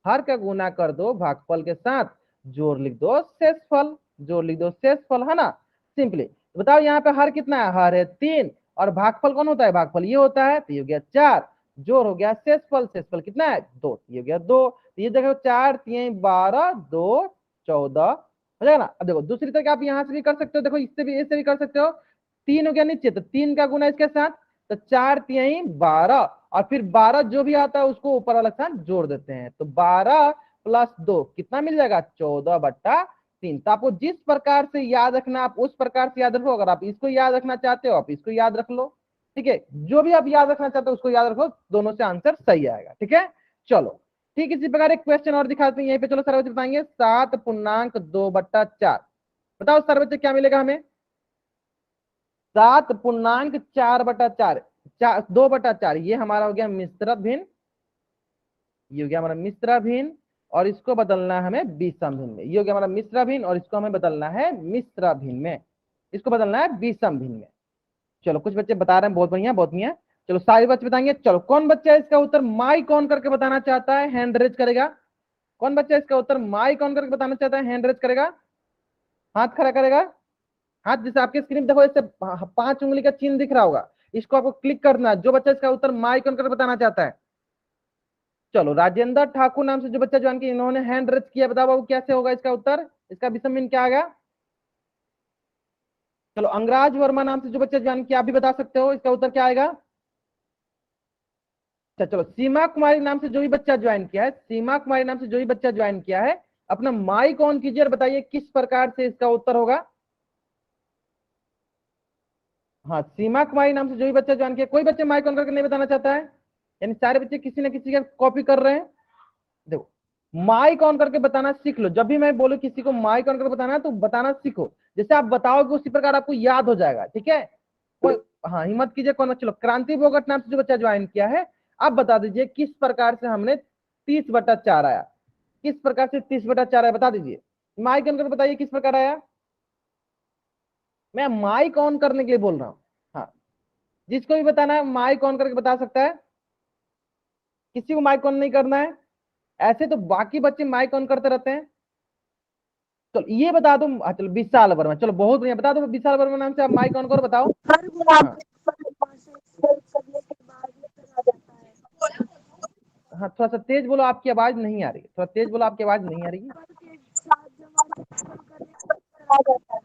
हर का गुना कर दो भागफल के साथ, जोड़ लिख दो शेषफल, जोड़ लिख दो शेषफल, है ना सिंपली। बताओ यहाँ पे हर कितना है, हर है 3 और भागफल कौन होता है, भागफल ये होता है, तो ये हो गया 4, जोड़ हो गया शेषफल, शेषफल कितना है 2, ये हो गया 2, तो ये देखो 4 3 12 2 14 हो जाएगा ना। अब देखो दूसरी तरह आप यहाँ से भी कर सकते हो, देखो इससे भी कर सकते हो, 3 हो गया नीचे, तो 3 का गुना इसके साथ, तो 4 3 12 और फिर 12 जो भी आता है उसको ऊपर वाला साथ जोड़ देते हैं, तो 12 + 2 कितना मिल जाएगा 14/3। तो आपको जिस प्रकार से याद रखना आप उस प्रकार से याद रखो, अगर आप इसको याद रखना चाहते हो आप इसको याद रख लो, ठीक है, जो भी आप याद रखना चाहते हो उसको याद रखो, दोनों से आंसर सही आएगा, ठीक है। चलो ठीक, इसी प्रकार एक क्वेश्चन और दिखाते हैं यहीं पे, चलो सर बच्चे बताएंगे 7.2/4, बताओ सर बच्चे क्या मिलेगा हमें, 7.4/4, 2/4, ये हमारा हो गया मिश्र भिन्न, ये हो गया हमारा मिश्र भिन्न और इसको बदलना है हमें विषम भिन्न में, ये हो गया हमारा मिश्र भिन्न और इसको हमें बदलना है मिश्र भिन्न में, इसको बदलना है विषम भिन्न में। चलो कुछ बच्चे बता रहे हैं, बहुत बढ़िया बहुत बढ़िया, चलो सारे बच्चे बताएंगे। चलो कौन बच्चा इसका उत्तर माइक ऑन करके बताना चाहता है, हैंड रेज करेगा, कौन बच्चा इसका उत्तर माइक ऑन करके बताना चाहता है, हैंड रेज करेगा, हाथ खड़ा करेगा, हाथ जैसे आपके स्क्रीन देखो, इससे 5 उंगली का चिन्ह दिख रहा होगा, इसको आपको क्लिक करना है। जो बच्चा इसका उत्तर माइक ऑन करके बताना चाहता है, चलो राजेंद्र ठाकुर नाम से जो बच्चा ज्वाइन किया, इन्होंने हैंड रेज किया, बताओ बाबू कैसे होगा इसका उत्तर, इसका विषम मीन क्या आ गया। चलो अंगराज वर्मा नाम से जो बच्चा ज्वाइन किया, आप भी बता सकते हो इसका उत्तर क्या आएगा। अच्छा चलो सीमा कुमारी नाम से जो भी बच्चा ज्वाइन किया है, सीमा कुमारी नाम से जो भी बच्चा ज्वाइन किया है, अपना माइक ऑन कीजिए और बताइए किस प्रकार से इसका उत्तर होगा। हाँ सीमा कुमारी नाम से जो भी बच्चा ज्वाइन किया, कोई बच्चे माइक ऑन करके नहीं बताना चाहता है, यानी सारे बच्चे किसी ना किसी का कॉपी कर रहे हैं। देखो माइक ऑन करके बताना सीख लो, जब भी मैं बोलूं किसी को माइक ऑन करके बताना है तो बताना सीखो, जैसे आप बताओगे उसी प्रकार आपको याद हो जाएगा, ठीक है। कोई हाँ हिम्मत कीजिए कौन। चलो क्रांति बोगट नाम से जो बच्चा ज्वाइन किया है, आप बता दीजिए किस प्रकार से हमने 30/4 आया, किस प्रकार से 30/4 आया, बता दीजिए। माइक ऑन करके बताइए किस प्रकार आया। मैं माइक ऑन करने के लिए बोल रहा हूँ। हाँ जिसको भी बताना है माइक ऑन करके बता सकता है, किसी को माइक ऑन नहीं करना है, ऐसे तो बाकी बच्चे माइक ऑन करते रहते हैं। चलो ये बता दो, चलो विशाल वर्मा, चलो बहुत बढ़िया, बता दो विशाल वर्मा नाम से, आप माइक ऑन करो बताओ। हर गुलाब हाँ करने के बाद में चला जाता है। हाँ थोड़ा सा तेज बोलो, आपकी आवाज नहीं आ रही, थोड़ा तेज बोलो, आपकी आवाज नहीं आ रही। के साथ जमा करने के बाद चला जाता है।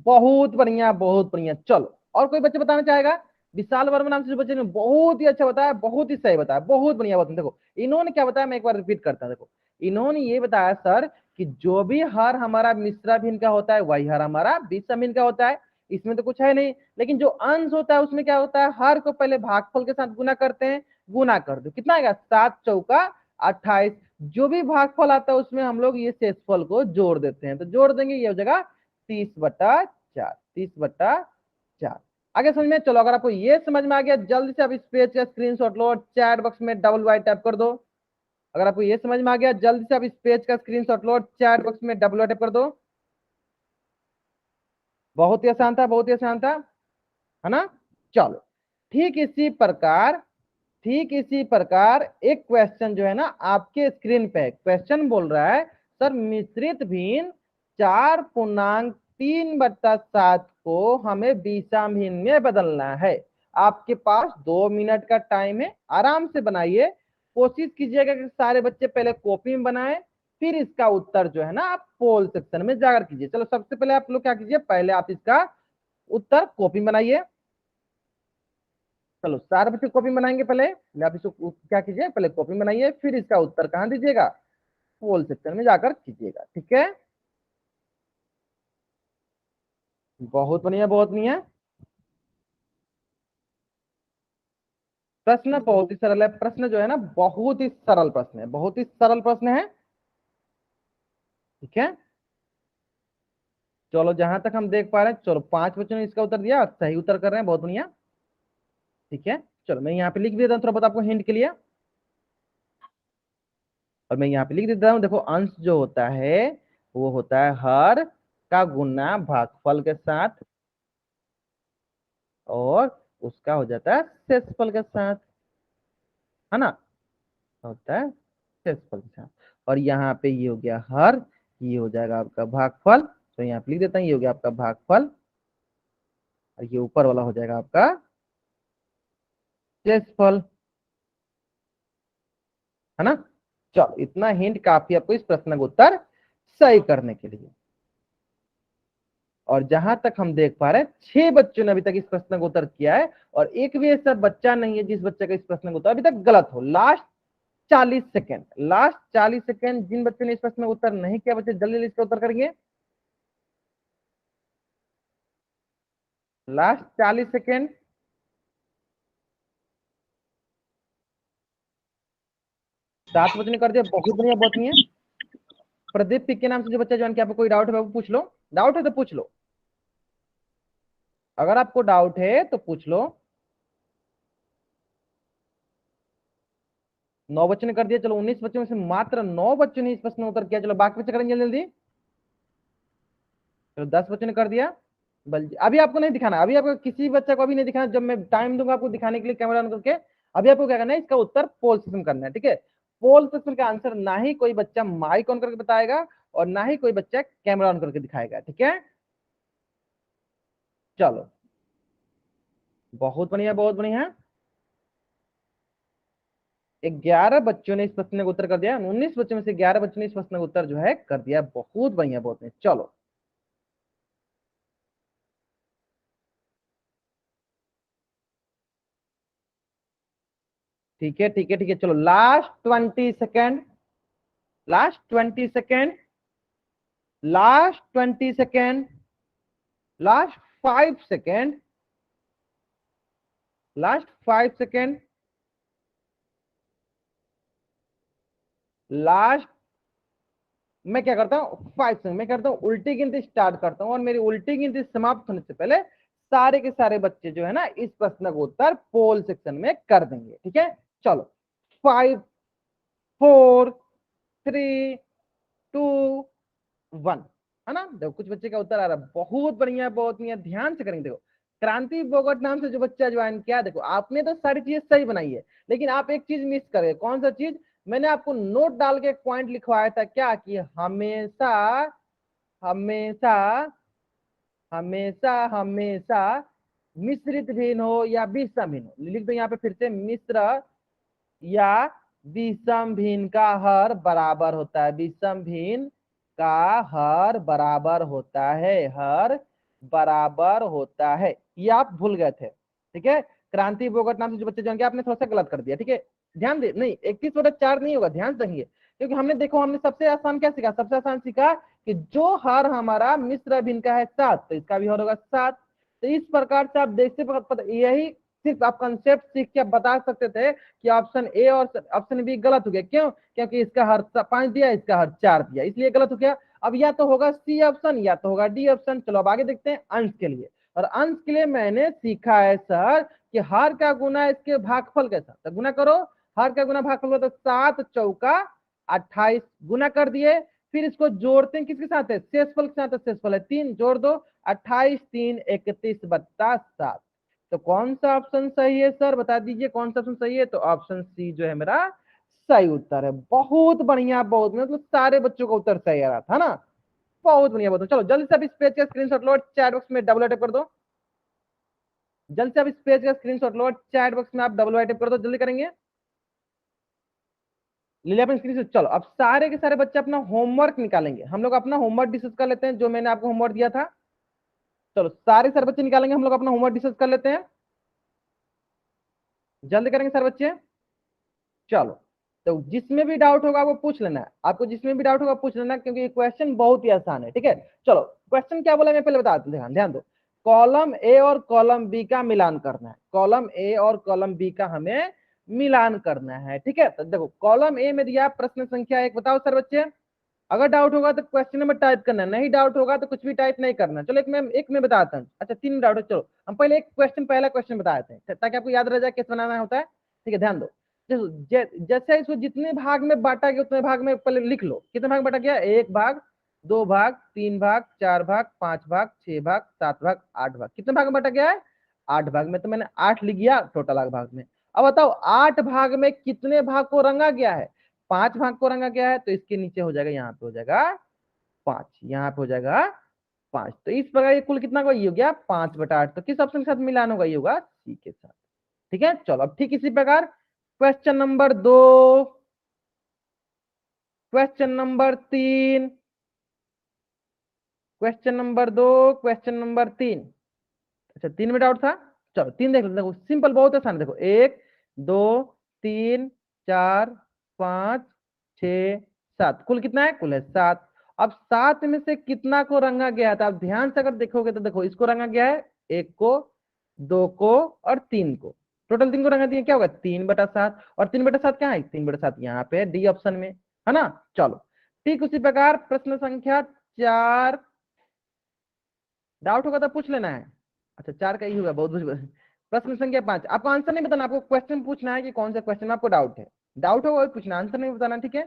बहुत बढ़िया बहुत बढ़िया। चलो और कोई बच्चे बताना चाहेगा। विशाल वर्मा नाम से जो बच्चे ने बहुत ही अच्छा बताया, बहुत ही सही बताया, बहुत बढ़िया बात। देखो इन्होंने क्या बताया, मैं एक बार रिपीट करता हूं। देखो इन्होंने ये बताया सर कि जो भी हर हमारा मिश्रा भिन्न का होता है वही हर हमारा विषम भिन्न का होता है, इसमें तो कुछ है नहीं। लेकिन जो अंश होता है उसमें क्या होता है, हर को पहले भागफल के साथ गुना करते हैं, गुना कर दो कितना आएगा 7×4 = 28। जो भी भागफल आता है उसमें हम लोग ये शेषफल को जोड़ देते हैं, तो जोड़ देंगे ये हो जाएगा 30/4, 30/4। आगे समझ में। चलो अगर आपको ये समझ में आ गया, जल्दी से आप इस पेज का स्क्रीनशॉट लो और चैट बॉक्स में डबल वाई टाइप कर दो। अगर आपको ये समझ में आ गया, जल्दी से आप इस पेज का स्क्रीनशॉट लो और चैट बॉक्स में डबल वाई टाइप कर दो। बहुत ही आसान था, बहुत ही आसान था, है ना। चलो ठीक इसी प्रकार, ठीक इसी प्रकार एक क्वेश्चन जो है ना आपके स्क्रीन पे क्वेश्चन बोल रहा है, सर मिश्रित भिन्न 4.3/7 को हमें विषम भिन्न में बदलना है। आपके पास 2 मिनट का टाइम है, आराम से बनाइए। कोशिश कीजिएगा कि सारे बच्चे पहले कॉपी में बनाएं, फिर इसका उत्तर जो है ना आप पोल सेक्शन में जाकर कीजिए। चलो सबसे पहले आप लोग क्या कीजिए, पहले आप इसका उत्तर कॉपी में बनाइए। चलो सारे बच्चे कॉपी बनाएंगे, पहले आप इसको क्या कीजिए, पहले कॉपी बनाइए, फिर इसका उत्तर कहाँ दीजिएगा, पोल सेक्शन में जाकर कीजिएगा, ठीक है। बहुत बढ़िया बहुत बढ़िया। प्रश्न बहुत ही सरल है, प्रश्न जो है ना बहुत ही सरल प्रश्न है, बहुत ही सरल प्रश्न है, ठीक है। चलो जहां तक हम देख पा रहे हैं, चलो 5 बच्चों ने इसका उत्तर दिया, सही उत्तर कर रहे हैं, बहुत बढ़िया, ठीक है। चलो मैं यहाँ पे लिख भी देता हूँ थोड़ा बहुत आपको हिंट के लिए, और मैं यहाँ पे लिख देता हूँ। देखो अंश जो होता है वो होता है हर का गुना भागफल के साथ, और उसका हो जाता है शेषफल के साथ, है ना, होता है शेषफल के साथ। और यहाँ पे ये हो गया हर, ये हो जाएगा आपका भागफल, तो यहाँ पे लिख देता हूँ ये हो गया आपका भागफल, और ये ऊपर वाला हो जाएगा आपका शेषफल, है ना। चलो इतना हिंट काफी आपको इस प्रश्न का उत्तर सही करने के लिए। और जहां तक हम देख पा रहे हैं 6 बच्चों ने अभी तक इस प्रश्न का उत्तर किया है, और एक भी ऐसा बच्चा नहीं है जिस बच्चे का इस प्रश्न का उत्तर अभी तक गलत हो। लास्ट 40 सेकेंड, लास्ट 40 सेकेंड, जिन बच्चों ने इस प्रश्न का उत्तर नहीं किया बच्चे जल्दी इसका उत्तर करेंगे। Last 40 second. 7 बच्चों ने कर दिया, बहुत बढ़िया बहुत बढ़िया। प्रदीप पिक के नाम से जो बच्चा ज्वाइन किया, आपको कोई डाउट है बाबू पूछ लो, डाउट है तो पूछ लो, अगर आपको डाउट है तो पूछ लो। 9 बच्चों ने कर दिया, चलो 19 बच्चों में से मात्र 9 बच्चों ने इस प्रश्न का उत्तर किया, चलो बाकी बच्चे करेंगे जल्दी जल्दी। चलो 10 बच्चों ने कर दिया। बल अभी आपको नहीं दिखाना, अभी आपको किसी बच्चे को अभी नहीं दिखाना, जब मैं टाइम दूंगा आपको दिखाने के लिए कैमरा ऑन करके, अभी आपको क्या करना है, इसका उत्तर पोल सेक्शन करना है, ठीक है। पोल सेक्शन का आंसर ना ही कोई बच्चा माइक ऑन करके बताएगा और ना ही कोई बच्चा कैमरा ऑन करके दिखाएगा, ठीक है। चलो बहुत बढ़िया, बहुत बढ़िया। 11 बच्चों ने इस प्रश्न का उत्तर कर दिया, 19 बच्चों में से 11 बच्चों ने इस प्रश्न का उत्तर जो है कर दिया। बहुत बढ़िया, बहुत बढ़िया। चलो ठीक है, ठीक है, ठीक है। चलो last 20 second, last 20 second, last 20 second, last 5 second, last 5 second, last. मैं क्या करता हूँ 5 सेकेंड, मैं करता हूँ उल्टी गिनती स्टार्ट करता हूँ, और मेरी उल्टी गिनती समाप्त होने से पहले सारे के सारे बच्चे जो है ना इस प्रश्न का उत्तर पोल सेक्शन में कर देंगे। ठीक है, चलो 5, 4, 3, 2, 1। है ना, देखो कुछ बच्चे का उत्तर आ रहा है। बहुत बढ़िया, बहुत बढ़िया। ध्यान से करेंगे। देखो क्रांति बोगट नाम से जो बच्चा ज्वाइन किया, देखो आपने तो सारी चीजें सही बनाई है, लेकिन आप एक चीज मिस कर गए। कौन सा चीज? मैंने आपको नोट डाल के एक पॉइंट लिखवाया था, क्या कि हमेशा, हमेशा, हमेशा, हमेशा मिश्रित भिन्न हो या विषम भिन्न हो। लिख दो यहाँ पे फिर से, मिश्र या विषम भिन्न का हर बराबर होता है। विषम भिन्न का हर बराबर होता है, हर बराबर होता है। ये आप भूल गए थे। ठीक है, क्रांति बोगट नाम से जो बच्चे जान गया, आपने थोड़ा सा गलत कर दिया। ठीक है, ध्यान दे, नहीं 31/4 नहीं होगा, ध्यान देंगे। क्योंकि हमने देखो, हमने सबसे आसान क्या सीखा? सबसे आसान सीखा कि जो हर हमारा मिश्र भिन्न का है 7, तो इसका भी हर होगा 7। तो इस प्रकार से आप देखते यही सिर्फ आप कंसेप्ट सीख के बता सकते थे कि ऑप्शन ए और ऑप्शन बी गलत हो गया। क्यों? क्योंकि इसका हर 5 दिया, इसका हर 4 दिया, इसलिए गलत हो गया। अब या तो होगा सी ऑप्शन या तो होगा डी ऑप्शन। चलो अब आगे देखते हैं अंश के लिए। और अंश के लिए मैंने सीखा है सर कि हर का गुना इसके भागफल के साथ, तो गुना करो। हर का गुना भागफल तो 7 चौका 28 गुना कर दिए। फिर इसको जोड़ते हैं किसके साथ है? शेषफल के साथ। शेषफल है 3, जोड़ दो 28, 3, 31 बत्ता 7। तो कौन सा ऑप्शन सही है सर, बता दीजिए कौन सा ऑप्शन सही है? तो ऑप्शन सी जो है मेरा सही उत्तर है। बहुत बढ़िया, बहुत मतलब सारे बच्चों का उत्तर सही आ रहा था ना। बहुत बढ़िया, बहुत। चलो जल्दी से अब इस पेज का स्क्रीनशॉट लो, चैट बॉक्स में डबल टाइप कर दो। जल्दी से अब इस पेज का स्क्रीनशॉट लो, चैट बॉक्स में आप डबल टाइप कर दो, जल्दी करेंगे। ले लिया अपने स्क्रीनशॉट। चलो अब सारे के सारे बच्चे अपना होमवर्क निकालेंगे। हम लोग अपना होमवर्क डिस्कस कर लेते हैं, जो मैंने आपको होमवर्क दिया था। चलो सारे सारे बच्चे निकालेंगे, हम लोग अपना होमवर्क डिस्कस कर लेते हैं। जल्दी करेंगे सारे बच्चे। चलो, तो जिसमें भी डाउट होगा वो पूछ लेना है। आपको जिसमें भी डाउट होगा पूछ लेना, क्योंकि ये क्वेश्चन बहुत ही आसान है। ठीक है, चलो क्वेश्चन क्या बोला मैं पहले बता दूं, ध्यान दो। कॉलम ए और कॉलम बी का मिलान करना है। कॉलम ए और कॉलम बी का हमें मिलान करना है। ठीक है, तो देखो कॉलम ए में दिया प्रश्न संख्या 1। बताओ सर बच्चे, अगर डाउट होगा तो क्वेश्चन नंबर टाइप करना, नहीं डाउट होगा तो कुछ भी टाइप नहीं करना। चलो एक मैं बताता हूँ। अच्छा 3 डाउट है, चलो हम पहले एक क्वेश्चन, पहला क्वेश्चन बताते हैं ताकि आपको याद रह जाए कैसे बनाना होता है। ठीक है, ध्यान दो। जैसे इसको जितने भाग में बांटा गया उतने भाग में पहले लिख लो। कितने भाग बांटा गया? 1 भाग, 2 भाग, 3 भाग, 4 भाग, 5 भाग, 6 भाग, 7 भाग, 8 भाग। कितने भाग में बांटा गया है? 8 भाग में। तो मैंने 8 लिख गया टोटल 8 भाग में। अब बताओ 8 भाग में कितने भाग को रंगा गया है? 5 भाग को रंगा गया है, तो इसके नीचे हो जाएगा, यहाँ पे हो जाएगा 5, यहाँ पे हो जाएगा 5। तो इस प्रकार ये कुल कितना का ये हो गया? 5/8। तो किस ऑप्शन के साथ मिलान होगा? ये होगा सी के साथ। ठीक है, चलो अब ठीक इसी प्रकार question number 2, question number 3, question number 2, question number 3। अच्छा 3 में डाउट था। चलो 3 देख लो, देखो सिंपल, बहुत आसान है। देखो 1, 2, 3, 4, 5, 6, 7, कुल कितना है? कुल है 7। अब 7 में से कितना को रंगा गया था? आप ध्यान से अगर देखोगे तो देखो इसको रंगा गया है, 1 को, 2 को और 3 को। टोटल 3 को रंगा दिया, क्या होगा? 3/7। और 3/7 क्या है? 3/7 यहाँ पे डी ऑप्शन में, है ना। चलो ठीक उसी प्रकार प्रश्न संख्या 4। डाउट होगा तो पूछ लेना है। अच्छा 4 का ही होगा, बहुत कुछ। प्रश्न संख्या 5, आपको आंसर नहीं बताना, आपको क्वेश्चन पूछना है कि कौन से क्वेश्चन में आपको डाउट है। डाउट होगा वही पूछना, आंसर नहीं बताना। ठीक है,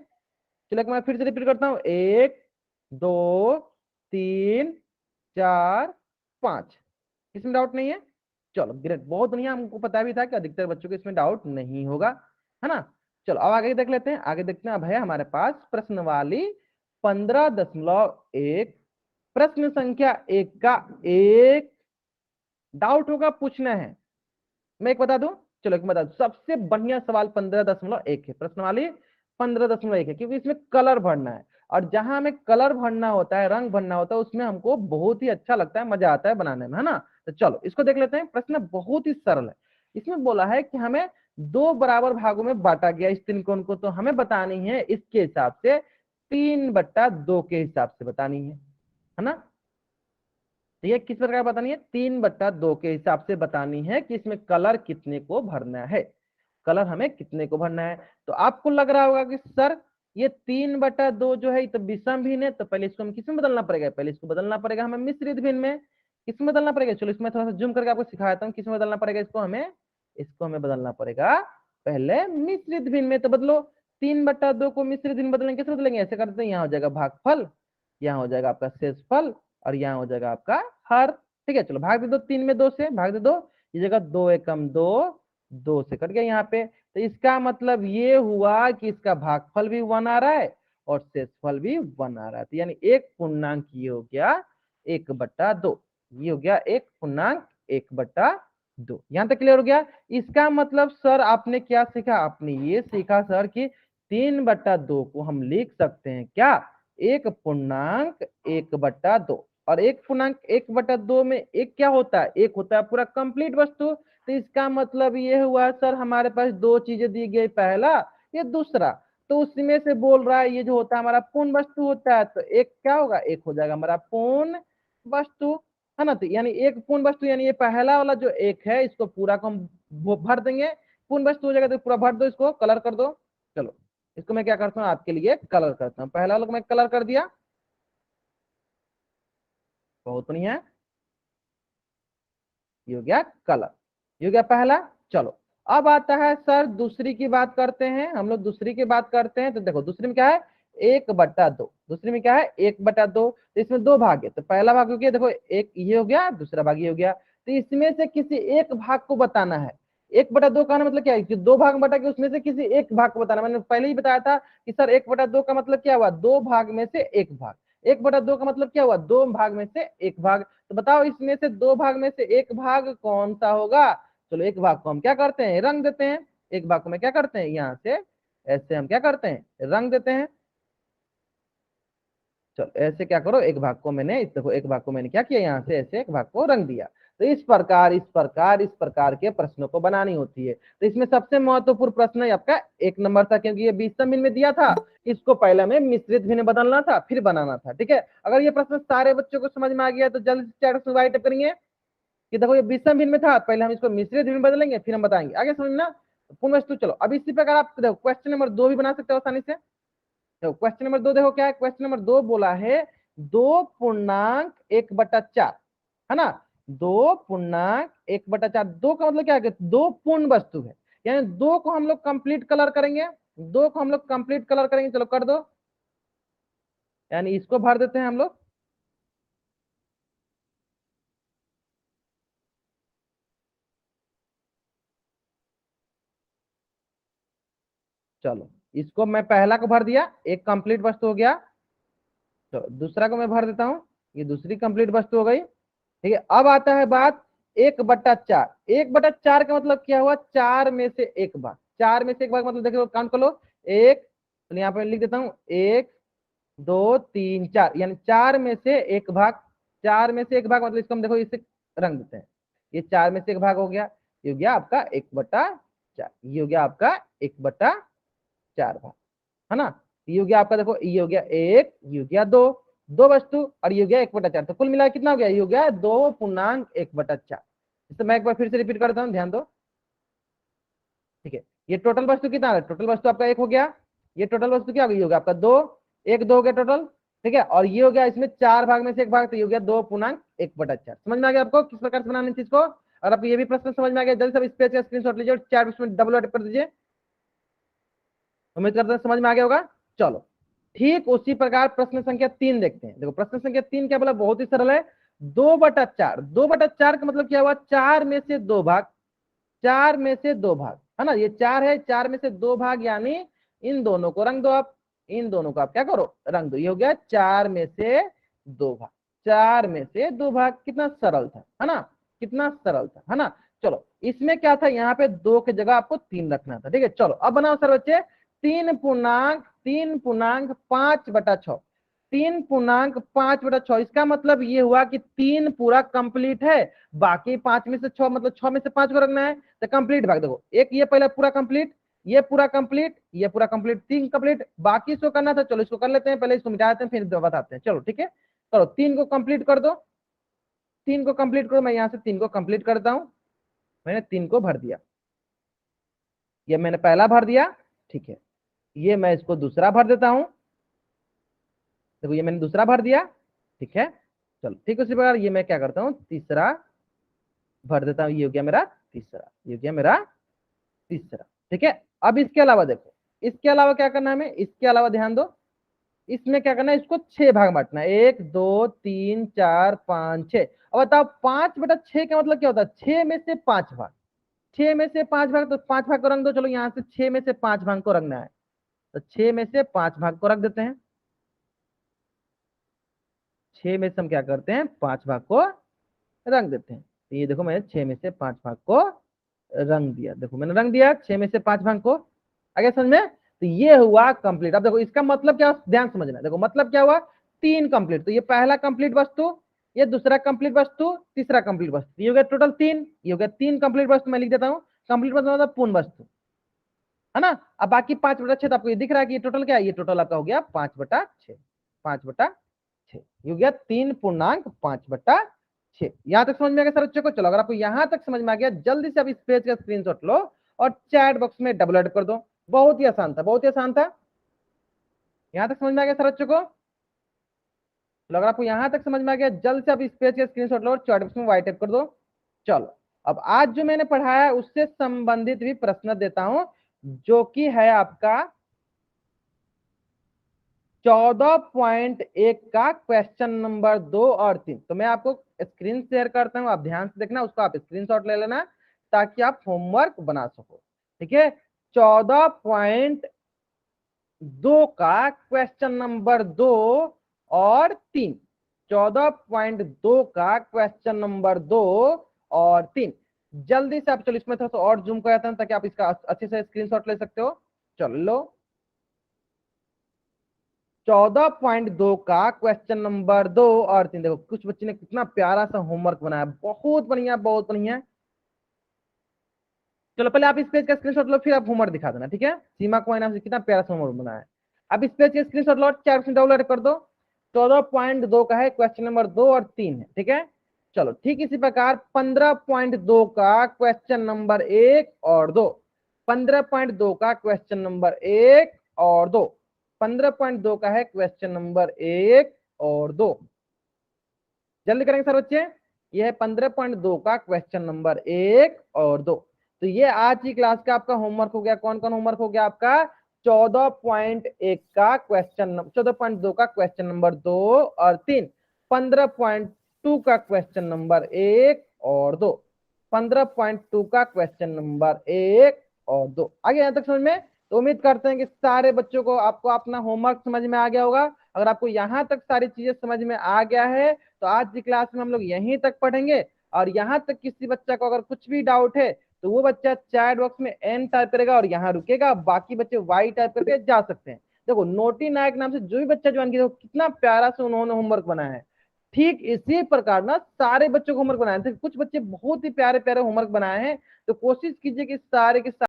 चलो मैं फिर से रिपीट करता हूँ। 1, 2, 3, 4, 5। इसमें डाउट नहीं है? चलो ग्रेट, बहुत बढ़िया। हमको पता भी था कि अधिकतर बच्चों को इसमें डाउट नहीं होगा, है ना। चलो अब आगे देख लेते हैं। आगे देखते हैं, अब है हमारे पास प्रश्न वाली 15.1। प्रश्न संख्या 1 का एक डाउट होगा, पूछना है। मैं एक बता दूं, चलो एक बता दूं, सबसे बढ़िया सवाल 15.1 है, प्रश्नवाली 15.1 है, क्योंकि इसमें कलर भरना है, और जहां हमें कलर भरना होता है, रंग भरना होता है, उसमें हमको बहुत ही अच्छा लगता है, मजा आता है बनाने में, है ना। तो चलो इसको देख लेते हैं। प्रश्न बहुत ही सरल है। इसमें बोला है कि हमें दो बराबर भागों में बांटा गया इस त्रिकोण को, तो हमें बतानी है इसके हिसाब से 3/2 के हिसाब से बतानी है ना। तो ये किस प्रकार बतानी है, 3/2 के हिसाब से बतानी है कि इसमें कलर कितने को भरना है, कलर हमें कितने को भरना है। तो आपको लग रहा होगा कि सर ये 3/2 जो है तो विषम भिन्न है, तो पहले इसको हम किसमें बदलना पड़ेगा, पहले इसको बदलना पड़ेगा हमें मिश्रित भिन्न में। किसमें बदलना पड़ेगा, चलो इसमें थोड़ा सा जूम करके आपको सिखाता हूँ किसमें बदलना पड़ेगा इसको हमें। इसको हमें बदलना पड़ेगा पहले मिश्रित भिन्न में। तो बदलो, 3/2 को मिश्रित भिन्न बदलेंगे, कैसे बदलेंगे, ऐसे करते हैं, यहाँ हो जाएगा भागफल, यहाँ हो जाएगा आपका शेषफल, और यहाँ हो जाएगा आपका हर। ठीक है, चलो भाग दे दो, 3 में 2 से भाग दे दो, ये जगह 2 एकम 2, 2 से कट गया यहाँ पे। तो इसका मतलब ये हुआ कि इसका भागफल भी 1 आ रहा है और शेषफल भी 1 आ रहा है। तो यानी एक पूर्णांक ये हो गया 1/2, ये हो गया 1.1/2। यहां तक क्लियर हो गया। इसका मतलब सर आपने क्या सीखा, आपने ये सीखा सर कि 3/2 को हम लिख सकते हैं क्या, 1.1/2। और 1.1/2 में एक क्या होता है, एक होता है पूरा कंप्लीट वस्तु। तो इसका मतलब ये हुआ सर हमारे पास दो चीजें दी गई, पहला ये दूसरा, तो उसमें से बोल रहा है ये जो होता है हमारा पूर्ण वस्तु होता है, तो एक क्या होगा, एक हो जाएगा हमारा पूर्ण वस्तु, है ना। तो यानी एक पूर्ण वस्तु, यानी ये पहला वाला जो एक है इसको पूरा को हम भर देंगे, पूर्ण वस्तु हो जाएगा, तो पूरा भर दो, इसको कलर कर दो। चलो इसको मैं क्या करता हूँ आपके लिए कलर करता हूँ, पहला वाला को मैं कलर कर दिया, बहुत बढ़िया, ये हो गया कलर, ये हो गया पहला। चलो अब आता है सर दूसरी की बात करते हैं, हम लोग दूसरी की बात करते हैं। तो देखो दूसरी में क्या है, 1/2, दूसरी में क्या है 1/2। तो इसमें दो भाग है, तो पहला भाग हो गया, देखो एक ये हो गया, दूसरा भाग ये हो गया। तो इसमें से किसी एक भाग को बताना है। 1/2 का मतलब क्या है कि दो भाग में बटा के उसमें से किसी एक भाग को बताना। मैंने पहले ही बताया था कि सर 1/2 का मतलब क्या हुआ, दो भाग में से एक भाग। 1/2 का मतलब क्या हुआ, दो भाग में से एक भाग। तो बताओ इसमें से दो भाग में से एक भाग कौन सा होगा। चलो एक भाग को हम क्या करते हैं, रंग देते हैं। एक भाग को मैं क्या करते हैं, यहाँ से ऐसे हम क्या करते हैं, रंग देते हैं। चलो ऐसे क्या करो, एक भाग को मैंने, देखो एक भाग को मैंने क्या किया, यहाँ से ऐसे एक भाग को रंग दिया। तो इस प्रकार के प्रश्नों को बनानी होती है। तो इसमें सबसे महत्वपूर्ण प्रश्न है आपका 1 नंबर था, क्योंकि ये विषम भिन्न में दिया था, इसको पहले में मिश्रित भिन्न बदलना था फिर बनाना था। ठीक है, अगर ये प्रश्न सारे बच्चों को समझ में आ गया तो जल्द से चैट में राइट करेंगे कि देखो ये विषम भिन्न में था, पहले हम इसको मिश्रित भिन्न बदलेंगे फिर हम बताएंगे, आगे समझना। पूर्ण वस्तु, चलो अब इसी प्रकार आप देखो क्वेश्चन नंबर 2 भी बना सकते हो आसानी से। देखो क्वेश्चन नंबर 2 देखो क्या है, क्वेश्चन नंबर 2 बोला है 2.1/4, है ना। 2.1/4, दो का मतलब क्या है, दो पूर्ण वस्तु है, यानी दो को हम लोग कंप्लीट कलर करेंगे, दो को हम लोग कंप्लीट कलर करेंगे। चलो कर दो, यानी इसको भर देते हैं हम लोग। चलो इसको मैं पहला को भर दिया, एक कंप्लीट वस्तु हो गया। तो दूसरा को मैं भर देता हूं, ये दूसरी कंप्लीट वस्तु हो गई। ठीक है, अब आता है बात 1/4। 1/4 का मतलब क्या हुआ, चार में से एक भाग, चार में से एक भाग मतलब देखो काउंट कर लो, एक, तो यहाँ पे लिख देता हूँ 1 2 3 4, यानी चार में से एक भाग। चार में से एक भाग मतलब इसको हम देखो इसे रंग देते हैं, ये चार में से एक भाग हो गया, ये हो गया आपका 1/4, ये हो गया आपका 1/4 भाग, है ना। ये हो गया आपका, देखो ये हो गया एक, ये हो गया दो, दो वस्तु, और ये हो गया 1/4। तो कुल मिला कितना हो गया, ये हो गया 2.1/4। इसको मैं एक बार फिर से रिपीट करता हूँ, ध्यान दो। ठीक है, ये टोटल वस्तु कितना है, टोटल वस्तु आपका एक हो गया, ये टोटल वस्तु क्या हो गई, ये हो गया आपका दो, एक दो हो गया टोटल। ठीक है, और ये हो गया इसमें चार भाग में से एक भाग, तो ये हो गया 2.1/4। समझ में आ गया आपको किस प्रकार से बनाने चीज को। अगर आपको ये भी प्रश्न समझ में आ गया, जल्दी से इस पेज का स्क्रीनशॉट लीजिए और चैट बॉक्स में डबल कर दीजिए। उम्मीद करते हैं समझ में आ गया होगा। चलो ठीक उसी प्रकार प्रश्न संख्या 3 देखते हैं। देखो प्रश्न संख्या 3 क्या बोला, बहुत ही सरल है, 2/4। 2/4 का मतलब क्या हुआ, चार में से दो भाग, चार में से दो भाग, है ना। ये चार है, चार में से दो भाग, यानी इन दोनों को रंग दो आप, इन दोनों को आप क्या करो, रंग दो। ये हो गया चार में से दो भाग, चार में से दो भाग, कितना सरल था, है ना, कितना सरल था, है ना। चलो इसमें क्या था, यहाँ पे 2 की जगह आपको 3 रखना था। ठीक है, चलो अब बनाओ सर बच्चे 3.5/6। 3.5/6, इसका मतलब ये हुआ कि 3 पूरा कंप्लीट है, बाकी 5 में से 6 मतलब 6 में से 5 को रखना है, तो कंप्लीट भाग देखो, एक ये पहले पूरा कंप्लीट, ये पूरा कंप्लीट, ये पूरा कंप्लीट, 3 कंप्लीट, बाकी इसको करना था। चलो इसको कर लेते हैं, पहले इसको मिटा देते हैं फिर बताते हैं। चलो ठीक है, चलो 3 को कंप्लीट कर दो, 3 को कंप्लीट करो। मैं यहाँ से 3 को कंप्लीट करता हूँ, मैंने 3 को भर दिया, ये मैंने पहला भर दिया। ठीक है, ये मैं इसको दूसरा भर देता हूं, देखो ये मैंने दूसरा भर दिया। ठीक है, चलो ठीक उसी प्रकार ये मैं क्या करता हूँ, तीसरा भर देता हूँ, ये हो गया मेरा तीसरा, ये हो गया मेरा तीसरा। ठीक है, अब इसके अलावा देखो, इसके अलावा क्या करना है हमें, इसके अलावा ध्यान दो, इसमें क्या करना है, इसको 6 भाग बांटना है, 1 2 3 4 5 6। अब बताओ 5/6 का मतलब क्या होता है, 6 में से 5 भाग, 6 में से 5 भाग, तो 5 भाग को रंग दो। चलो यहाँ से 6 में से 5 भाग को रंगना है, तो 6 में से 5 भाग को रख देते हैं। 6 में से हम क्या करते हैं, 5 भाग को रंग देते हैं। तो ये देखो मैंने 6 में से 5 भाग को रंग दिया, देखो मैंने रंग दिया 6 में से 5 भाग को। आगे समझ में, तो ये हुआ कंप्लीट। अब देखो इसका मतलब क्या, ध्यान समझना, देखो मतलब क्या हुआ, 3 कंप्लीट, तो ये पहला कंप्लीट वस्तु, ये दूसरा कंप्लीट वस्तु, तीसरा कंप्लीट वस्तु, ये हो गया टोटल 3, ये हो गया 3 कंप्लीट वस्तु। मैं लिख देता हूँ, कंप्लीट वस्तु मतलब पूर्ण वस्तु, है ना। अब बाकी 5/6, तो आपको ये दिख रहा है कि ये टोटल क्या है, ये टोटल आपका हो गया 5/6, 5/6, ये हो गया 3.5/6। यहां तक समझ में आ गया सर बच्चों को। चलो अगर आपको यहां तक समझ में आ गया, जल्दी से अब इस पेज का स्क्रीनशॉट लो और चैट बॉक्स में डबल ऐड कर दो। बहुत ही आसान था, बहुत ही आसान था। यहां तक समझ में आ गया सर बच्चों को। चलो अगर आपको यहां तक समझ में आ गया, जल्द से अब इस पेज का स्क्रीनशॉट लो और चैट बॉक्स में वाइट टाइप कर दो। चलो अब आज जो मैंने पढ़ाया है उससे संबंधित भी प्रश्न देता हूं, जो कि है आपका 14.1 का क्वेश्चन नंबर 2 और 3। तो मैं आपको स्क्रीन शेयर करता हूं, आप ध्यान से देखना, उसको आप स्क्रीनशॉट ले लेना ताकि आप होमवर्क बना सको। ठीक है, 14.2 का क्वेश्चन नंबर 2 और 3, 14.2 का क्वेश्चन नंबर 2 और 3। जल्दी से आप, चलो इसमें थोड़ा सा और जूम कर जाता हूं ताकि आप इसका अच्छे से स्क्रीनशॉट ले सकते हो। चलो लो, 14.2 का क्वेश्चन नंबर 2 और 3। देखो कुछ बच्चे ने कितना प्यारा सा होमवर्क बनाया, बहुत बढ़िया, बहुत बढ़िया। चलो पहले आप इस पेज का स्क्रीनशॉट लो, फिर आप होमवर्क दिखा देना। ठीक है, सीमा कुमार नाम से कितना प्यारा सा होमवर्क बनाया है। अब इस पेज का स्क्रीनशॉट लो, चैट में डाउनलोड कर दो। 14.2 का है, क्वेश्चन नंबर 2 और 3 है। ठीक है, चलो ठीक इसी प्रकार 15.2 का क्वेश्चन नंबर 1 और 2, 15.2 का क्वेश्चन नंबर 1 और 2, 15.2 का है क्वेश्चन नंबर 1 और 2। जल्दी करेंगे सर बच्चे, ये है 15.2 का क्वेश्चन नंबर 1 और 2। तो ये आज की क्लास का आपका होमवर्क हो गया। कौन कौन होमवर्क हो गया आपका, 14.1 का क्वेश्चन, 14.2 का क्वेश्चन नंबर 2 और 3, 15.2 का क्वेश्चन नंबर 1 और 2, 15.2 का क्वेश्चन नंबर 1 और 2। आगे यहाँ तक समझ में, तो उम्मीद करते हैं कि सारे बच्चों को, आपको अपना होमवर्क समझ में आ गया होगा। अगर आपको यहाँ तक सारी चीजें समझ में आ गया है तो आज की क्लास में हम लोग यहीं तक पढ़ेंगे। और यहाँ तक किसी बच्चा को अगर कुछ भी डाउट है तो वो बच्चा चैट बॉक्स में एन टाइप करेगा और यहाँ रुकेगा, बाकी बच्चे वाई टाइप करके जा सकते हैं। देखो नोटी नायक नाम से जो भी बच्चा ज्वाइन किया, कितना प्यारा से उन्होंने होमवर्क बनाया है। ठीक इसी प्रकार ना सारे बच्चों को होमवर्क बनाए थे, कुछ बच्चे बहुत ही प्यारे प्यारे होमवर्क बनाए हैं। तो कोशिश कीजिए कि सारे के सारे